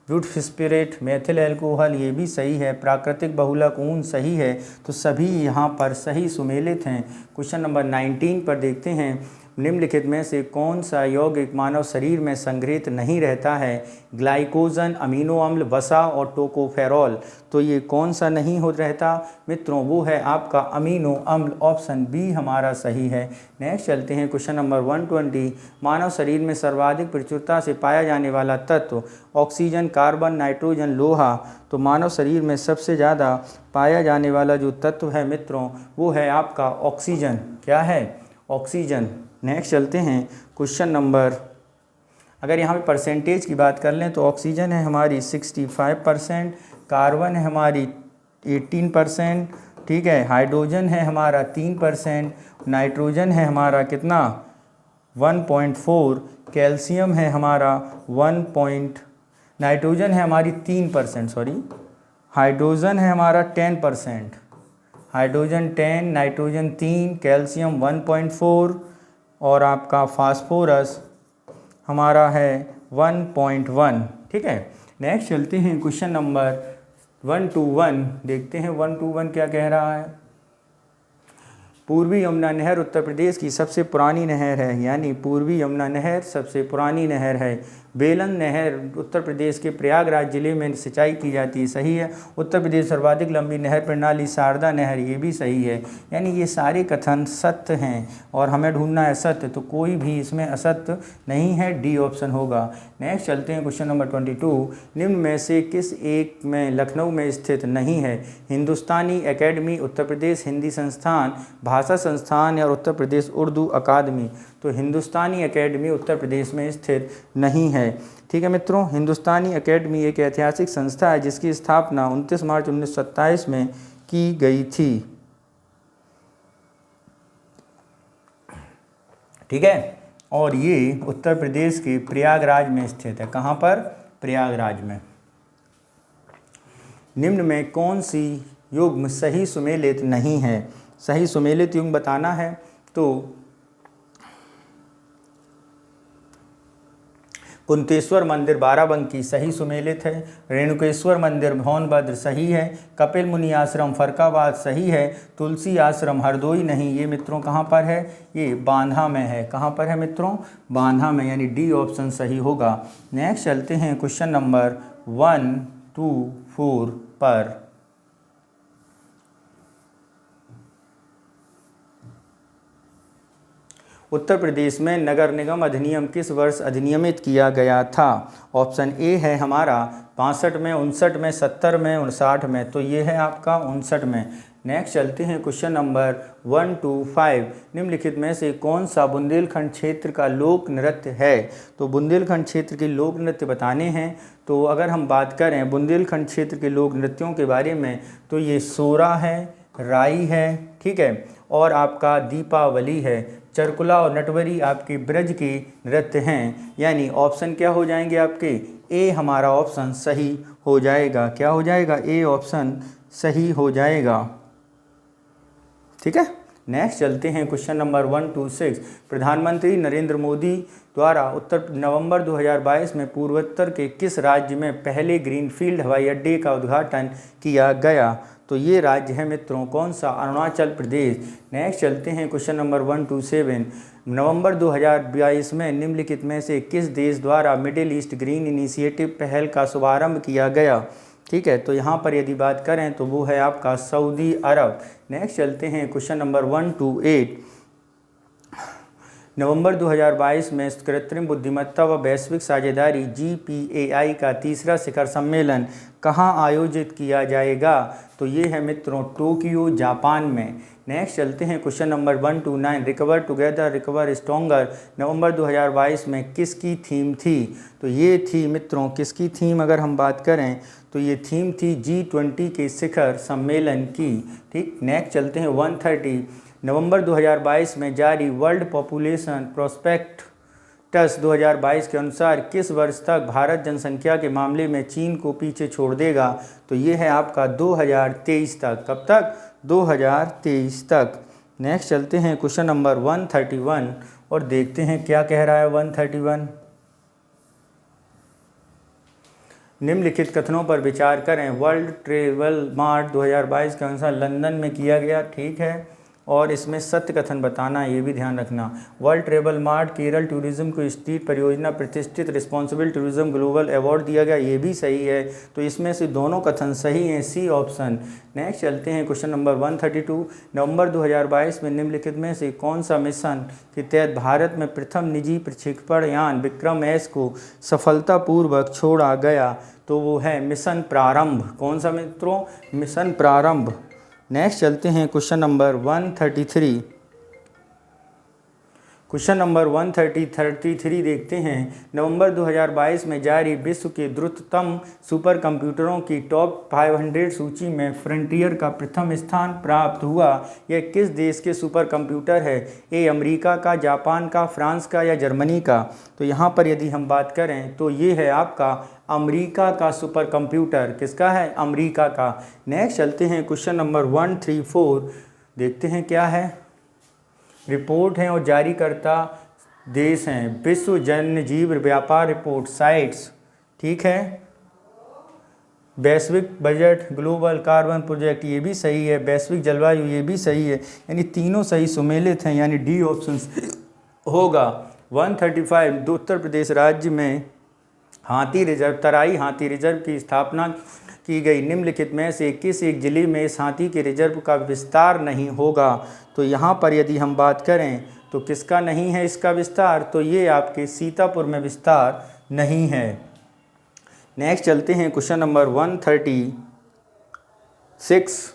वुड स्पिरिट, मेथिल एल्कोहल ये भी सही है, प्राकृतिक बहुलक ऊन सही है। तो सभी यहाँ पर सही सुमेलित हैं। क्वेश्चन नंबर 19 पर देखते हैं, निम्नलिखित में से कौन सा यौगिक मानव शरीर में संग्रहित नहीं रहता है? ग्लाइकोजन, अमीनो अम्ल, वसा और टोकोफेरॉल? तो ये कौन सा नहीं हो रहता मित्रों? वो है आपका अमीनो अम्ल। ऑप्शन बी हमारा सही है। नेक्स्ट चलते हैं क्वेश्चन नंबर 120। मानव शरीर में सर्वाधिक प्रचुरता से पाया जाने वाला तत्व ऑक्सीजन, कार्बन, नाइट्रोजन, लोहा? तो मानव शरीर में सबसे ज़्यादा पाया जाने वाला जो तत्व है मित्रों वो है आपका ऑक्सीजन। क्या है? ऑक्सीजन। नेक्स्ट चलते हैं क्वेश्चन नंबर, अगर यहाँ पे परसेंटेज की बात कर लें तो ऑक्सीजन है हमारी 65%, कार्बन है हमारी 18%, ठीक है, हाइड्रोजन है हमारा 3%, नाइट्रोजन है हमारा कितना 1.4, कैल्शियम है हमारा नाइट्रोजन है हमारी 3%, सॉरी, हाइड्रोजन है हमारा 10%, हाइड्रोजन 10, नाइट्रोजन 3, कैल्शियम 1.4 और आपका फास्फोरस हमारा है 1.1, ठीक है। नेक्स्ट चलते हैं क्वेश्चन नंबर 121, देखते हैं 121 क्या कह रहा है। पूर्वी यमुना नहर उत्तर प्रदेश की सबसे पुरानी नहर है, यानी पूर्वी यमुना नहर सबसे पुरानी नहर है। बेलन नहर उत्तर प्रदेश के प्रयागराज जिले में सिंचाई की जाती है, सही है। उत्तर प्रदेश सर्वाधिक लंबी नहर प्रणाली शारदा नहर, ये भी सही है। यानी ये सारे कथन सत्य हैं और हमें ढूंढना है सत्य, तो कोई भी इसमें असत्य नहीं है, डी ऑप्शन होगा। नेक्स्ट चलते हैं क्वेश्चन नंबर 22, निम्न में से किस एक में लखनऊ में स्थित नहीं है। हिंदुस्तानी एकेडमी, उत्तर प्रदेश हिंदी संस्थान, भाषा संस्थान या उत्तर प्रदेश उर्दू अकादमी। तो हिंदुस्तानी एकेडमी उत्तर प्रदेश में स्थित नहीं है, ठीक है मित्रों। हिंदुस्तानी एकेडमी एक ऐतिहासिक संस्था है जिसकी स्थापना 29 मार्च 1927 में की गई थी, ठीक है। और ये उत्तर प्रदेश के प्रयागराज में स्थित है। कहाँ पर? प्रयागराज में। निम्न में कौन सी युग्म सही सुमेलित नहीं है? सही सुमेलित युग्म बताना है तो कुंतेश्वर मंदिर बाराबंकी सही सुमेलित है, रेणुकेश्वर मंदिर भौनभद्र सही है, कपिल मुनि आश्रम फरकाबाद सही है, तुलसी आश्रम हरदोई नहीं। ये मित्रों कहाँ पर है? ये बांधा में है। कहाँ पर है मित्रों? बांधा में, यानी डी ऑप्शन सही होगा। नेक्स्ट चलते हैं क्वेश्चन नंबर 124 पर। उत्तर प्रदेश में नगर निगम अधिनियम किस वर्ष अधिनियमित किया गया था? ऑप्शन ए है हमारा 65 में, 59 में, 70 में, 59 में। तो ये है आपका 59 में। नेक्स्ट चलते हैं क्वेश्चन नंबर 125, निम्नलिखित में से कौन सा बुंदेलखंड क्षेत्र का लोक नृत्य है? तो बुंदेलखंड क्षेत्र के लोक नृत्य बताने हैं। तो अगर हम बात करें बुंदेलखंड क्षेत्र के लोक नृत्यों के बारे में तो ये सोरा है, राई है, ठीक है, और आपका दीपावली है। चरकुला और नटवरी आपके ब्रज के नृत्य हैं, यानी ऑप्शन क्या हो जाएंगे आपके? ए हमारा ऑप्शन सही हो जाएगा। क्या हो जाएगा? ए ऑप्शन सही हो जाएगा, ठीक है। नेक्स्ट चलते हैं क्वेश्चन नंबर 126, प्रधानमंत्री नरेंद्र मोदी द्वारा नवंबर 2022 में पूर्वोत्तर के किस राज्य में पहले ग्रीनफील्ड हवाई अड्डे का उद्घाटन किया गया? तो ये राज्य है मित्रों कौन सा? अरुणाचल प्रदेश। नेक्स्ट चलते हैं क्वेश्चन नंबर 127, नवंबर 2022 में निम्नलिखित में से किस देश द्वारा मिडिल ईस्ट ग्रीन इनिशिएटिव पहल का शुभारंभ किया गया? ठीक है, तो यहाँ पर यदि बात करें तो वो है आपका सऊदी अरब। नेक्स्ट चलते हैं क्वेश्चन नंबर 128, नवंबर 2022 में कृत्रिम बुद्धिमत्ता व वैश्विक साझेदारी GPAI का तीसरा शिखर सम्मेलन कहाँ आयोजित किया जाएगा? तो ये है मित्रों टोक्यो, जापान में। नेक्स्ट चलते हैं question number 129, recover together recover stronger नवंबर 2022 में किसकी थीम थी? तो ये थी मित्रों किसकी थीम? अगर हम बात करें तो ये थीम थी G20 के शिखर सम्मेलन की, ठीक। नेक्स्ट चलते हैं 130, नवंबर 2022 में जारी वर्ल्ड पॉपुलेशन प्रोस्पेक्टस 2022 के अनुसार किस वर्ष तक भारत जनसंख्या के मामले में चीन को पीछे छोड़ देगा? तो ये है आपका 2023 तक। कब तक? 2023 तक। नेक्स्ट चलते हैं क्वेश्चन नंबर 131 और देखते हैं क्या कह रहा है 131। निम्नलिखित कथनों पर विचार करें। वर्ल्ड ट्रेवल मार्ट 2022 के अनुसार लंदन में किया गया, ठीक है, और इसमें सत्य कथन बताना, ये भी ध्यान रखना। World travel mart Kerala tourism को स्ट्रीट परियोजना प्रतिष्ठित रिस्पॉन्सिबल टूरिज्म ग्लोबल अवार्ड दिया गया, ये भी सही है। तो इसमें से दोनों कथन सही हैं, सी ऑप्शन। नेक्स्ट चलते हैं क्वेश्चन नंबर 132, नवंबर 2022 में निम्नलिखित में से कौन सा मिशन के तहत भारत में प्रथम निजी प्रक्षेपण यान विक्रम एस को सफलतापूर्वक छोड़ा गया? तो वो है मिशन प्रारंभ। कौन सा मित्रों? मिशन प्रारंभ। नेक्स्ट चलते हैं क्वेश्चन नंबर 133, क्वेश्चन नंबर 133 देखते हैं। नवंबर 2022 में जारी विश्व के द्रुततम सुपर कंप्यूटरों की टॉप 500 सूची में फ्रंटियर का प्रथम स्थान प्राप्त हुआ। यह किस देश के सुपर कंप्यूटर है? ए अमेरिका का, जापान का, फ्रांस का या जर्मनी का? तो यहाँ पर यदि हम बात करें तो ये है आपका अमेरिका का सुपर कंप्यूटर। किसका है? अमेरिका का। नेक्स्ट चलते हैं क्वेश्चन नंबर 134 देखते हैं क्या है। रिपोर्ट हैं और जारीकर्ता देश हैं विश्व वन्यजीव व्यापार रिपोर्ट साइट्स, ठीक है। वैश्विक बजट, ग्लोबल कार्बन प्रोजेक्ट, ये भी सही है। वैश्विक जलवायु, ये भी सही है। यानी तीनों सही सुमेलित हैं, यानी डी ऑप्शन होगा। 135 उत्तर प्रदेश राज्य में हाथी रिजर्व, तराई हाथी रिजर्व की स्थापना की गई। निम्नलिखित में से किस एक जिले में इस हाथी के रिजर्व का विस्तार नहीं होगा? तो यहाँ पर यदि हम बात करें तो किसका नहीं है इसका विस्तार? तो ये आपके सीतापुर में विस्तार नहीं है। नेक्स्ट चलते हैं क्वेश्चन नंबर 136।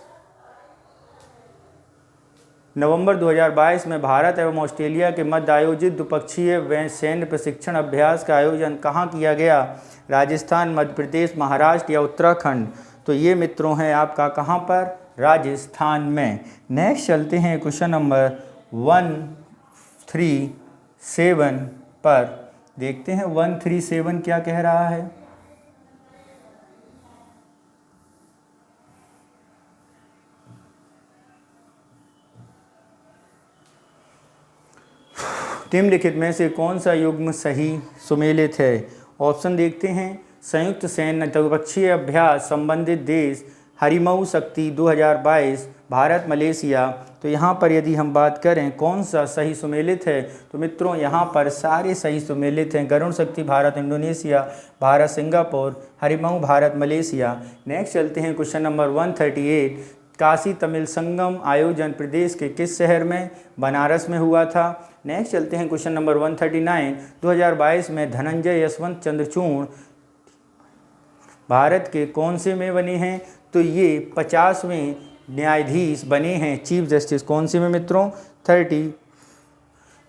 नवंबर 2022 में भारत एवं ऑस्ट्रेलिया के मध्य आयोजित द्विपक्षीय सैन्य प्रशिक्षण अभ्यास का आयोजन कहाँ किया गया? राजस्थान, मध्य प्रदेश, महाराष्ट्र या उत्तराखंड? तो ये मित्रों हैं आपका कहाँ पर? राजस्थान में। नेक्स्ट चलते हैं क्वेश्चन नंबर 137 पर देखते हैं 137 क्या कह रहा है। निम्नलिखित में से कौन सा युग्म सही सुमेलित है? ऑप्शन देखते हैं। संयुक्त सैन्य द्विपक्षीय अभ्यास संबंधित देश हरिमऊ शक्ति 2022 भारत, मलेशिया। तो यहाँ पर यदि हम बात करें कौन सा सही सुमेलित है तो मित्रों यहाँ पर सारे सही सुमेलित हैं। गरुण शक्ति Bharat, Indonesia, Bharat, Singapore, Harimau Bharat, Malaysia. Next चलते हैं क्वेश्चन नंबर 138। काशी तमिल संगम आयोजन प्रदेश के किस शहर में? बनारस में हुआ था। नेक्स्ट चलते हैं क्वेश्चन नंबर 139। 2022 में धनंजय यशवंत चंद्रचूड़ भारत के कौन से में बने हैं? तो ये 50वें न्यायाधीश बने हैं, चीफ जस्टिस। कौन से में मित्रों? 30।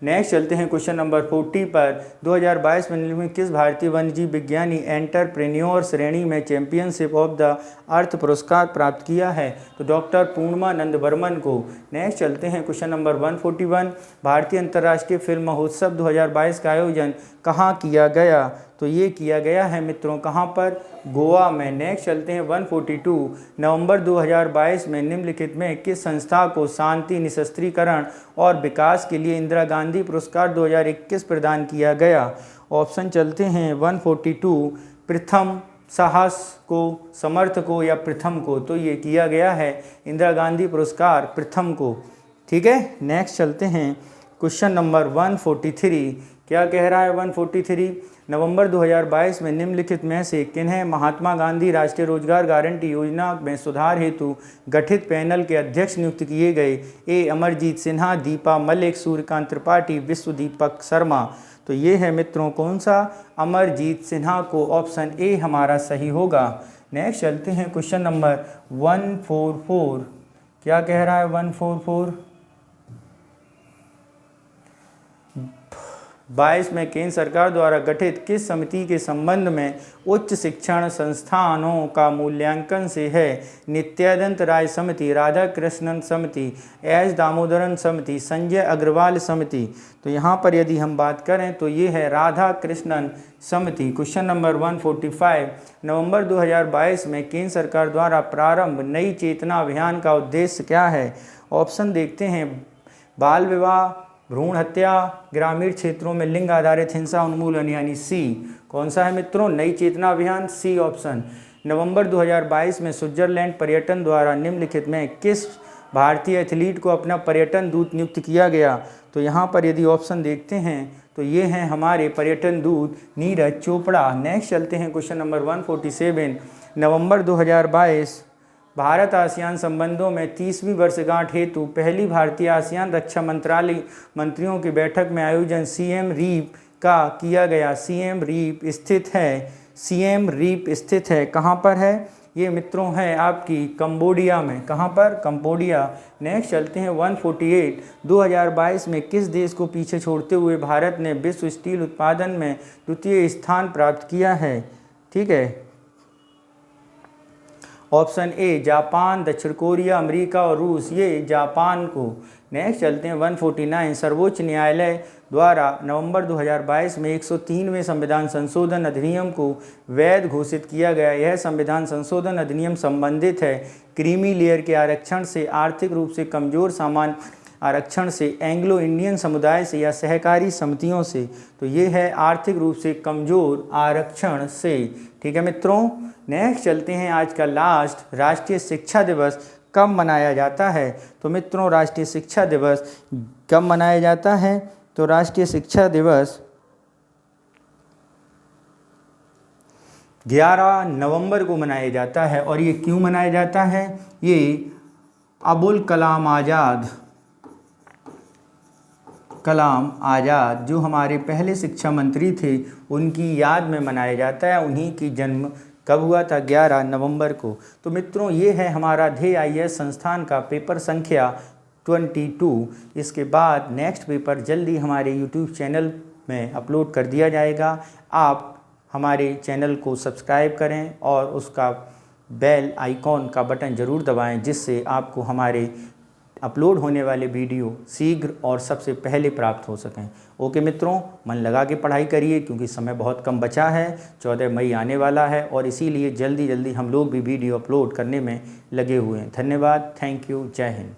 नेक्स्ट चलते हैं क्वेश्चन नंबर 40 पर। 2022 में किस भारतीय वन्यजीव विज्ञानी एंटरप्रेन्योर श्रेणी में चैंपियनशिप ऑफ द अर्थ पुरस्कार प्राप्त किया है? तो डॉक्टर पूर्णिमा नंद बर्मन को। नेक्स्ट चलते हैं क्वेश्चन नंबर 141। भारतीय अंतर्राष्ट्रीय फिल्म महोत्सव 2022 का आयोजन कहाँ किया गया? तो ये किया गया है मित्रों कहाँ पर? गोवा में। नेक्स्ट चलते हैं 142। नवंबर 2022 में निम्नलिखित में किस संस्था को शांति, निशस्त्रीकरण और विकास के लिए इंदिरा गांधी पुरस्कार 2021 प्रदान किया गया? ऑप्शन चलते हैं 142। प्रथम, साहस को, समर्थ को या प्रथम को? तो ये किया गया है इंदिरा गांधी पुरस्कार प्रथम को, ठीक है। नेक्स्ट चलते हैं क्वेश्चन नंबर 143। क्या कह रहा है 143? नवंबर 2022 में निम्नलिखित में से किन्हें महात्मा गांधी राष्ट्रीय रोजगार गारंटी योजना में सुधार हेतु गठित पैनल के अध्यक्ष नियुक्त किए गए? ए अमरजीत सिन्हा, दीपा मलिक, सूर्यकांत त्रिपाठी, विश्वदीपक शर्मा। तो ये है मित्रों कौन सा? अमरजीत सिन्हा को। ऑप्शन ए हमारा सही होगा। नेक्स्ट चलते हैं क्वेश्चन नंबर 144। क्या कह रहा है 144? 22 में केंद्र सरकार द्वारा गठित किस समिति के संबंध में उच्च शिक्षण संस्थानों का मूल्यांकन से है? नित्यानंद राय समिति, राधा कृष्णन समिति, एस दामोदरन समिति, संजय अग्रवाल समिति। तो यहाँ पर यदि हम बात करें तो ये है राधा कृष्णन समिति। Question number 145। नवंबर 2022 में केंद्र सरकार द्वारा प्रारंभ नई चेतना अभियान का उद्देश्य क्या है? ऑप्शन देखते हैं। बाल विवाह, भ्रूण हत्या, ग्रामीण क्षेत्रों में लिंग आधारित हिंसा उन्मूलन, यानी सी। कौन सा है मित्रों? नई चेतना अभियान, सी ऑप्शन। नवंबर 2022 में स्विट्जरलैंड पर्यटन द्वारा निम्नलिखित में किस भारतीय एथलीट को अपना पर्यटन दूत नियुक्त किया गया? तो यहाँ पर यदि ऑप्शन देखते हैं तो ये हैं हमारे पर्यटन दूत नीरज चोपड़ा। नेक्स्ट चलते हैं क्वेश्चन नंबर 147। नवंबर 2022 भारत आसियान संबंधों में 30वीं वर्षगांठ हेतु पहली भारतीय आसियान रक्षा मंत्रालय मंत्रियों की बैठक में आयोजन सीएम रीप का किया गया। सीएम रीप स्थित है कहाँ पर है? ये मित्रों है आपकी कंबोडिया में। कहाँ पर? कंबोडिया। नेक्स्ट चलते हैं 148, 2022 में किस देश को पीछे छोड़ते हुए भारत ने विश्व स्टील उत्पादन में द्वितीय स्थान प्राप्त किया है? ठीक है, ऑप्शन ए जापान, दक्षिण कोरिया, अमेरिका और रूस। ये जापान को। नेक्स्ट चलते हैं 149, सर्वोच्च न्यायालय द्वारा नवंबर 2022 में 103वें संविधान संशोधन अधिनियम को वैध घोषित किया गया। यह संविधान संशोधन अधिनियम संबंधित है क्रीमी लेयर के आरक्षण से, आर्थिक रूप से कमजोर सामान्य आरक्षण से, एंग्लो इंडियन समुदाय से या सहकारी समितियों से। तो ये है आर्थिक रूप से कमजोर आरक्षण से। ठीक है मित्रों, नेक्स्ट चलते हैं आज का लास्ट, राष्ट्रीय शिक्षा दिवस कब मनाया जाता है? तो मित्रों राष्ट्रीय शिक्षा दिवस कब मनाया जाता है? तो राष्ट्रीय शिक्षा दिवस 11 नवंबर को मनाया जाता है। और ये क्यों मनाया जाता है? ये अबुल कलाम आज़ाद जो हमारे पहले शिक्षा मंत्री थे, उनकी याद में मनाया जाता है। उन्हीं की जन्म कब हुआ था? 11 नवंबर को। तो मित्रों ये है हमारा ध्येय IAS संस्थान का पेपर संख्या 22। इसके बाद नेक्स्ट पेपर जल्दी हमारे YouTube चैनल में अपलोड कर दिया जाएगा। आप हमारे चैनल को सब्सक्राइब करें और उसका बेल आइकॉन का बटन ज़रूर दबाएं, जिससे आपको हमारे अपलोड होने वाले वीडियो शीघ्र और सबसे पहले प्राप्त हो सकें। ओके मित्रों, मन लगा के पढ़ाई करिए क्योंकि समय बहुत कम बचा है। 14 मई आने वाला है और इसीलिए जल्दी जल्दी हम लोग भी वीडियो अपलोड करने में लगे हुए हैं। धन्यवाद, थैंक यू, जय हिंद।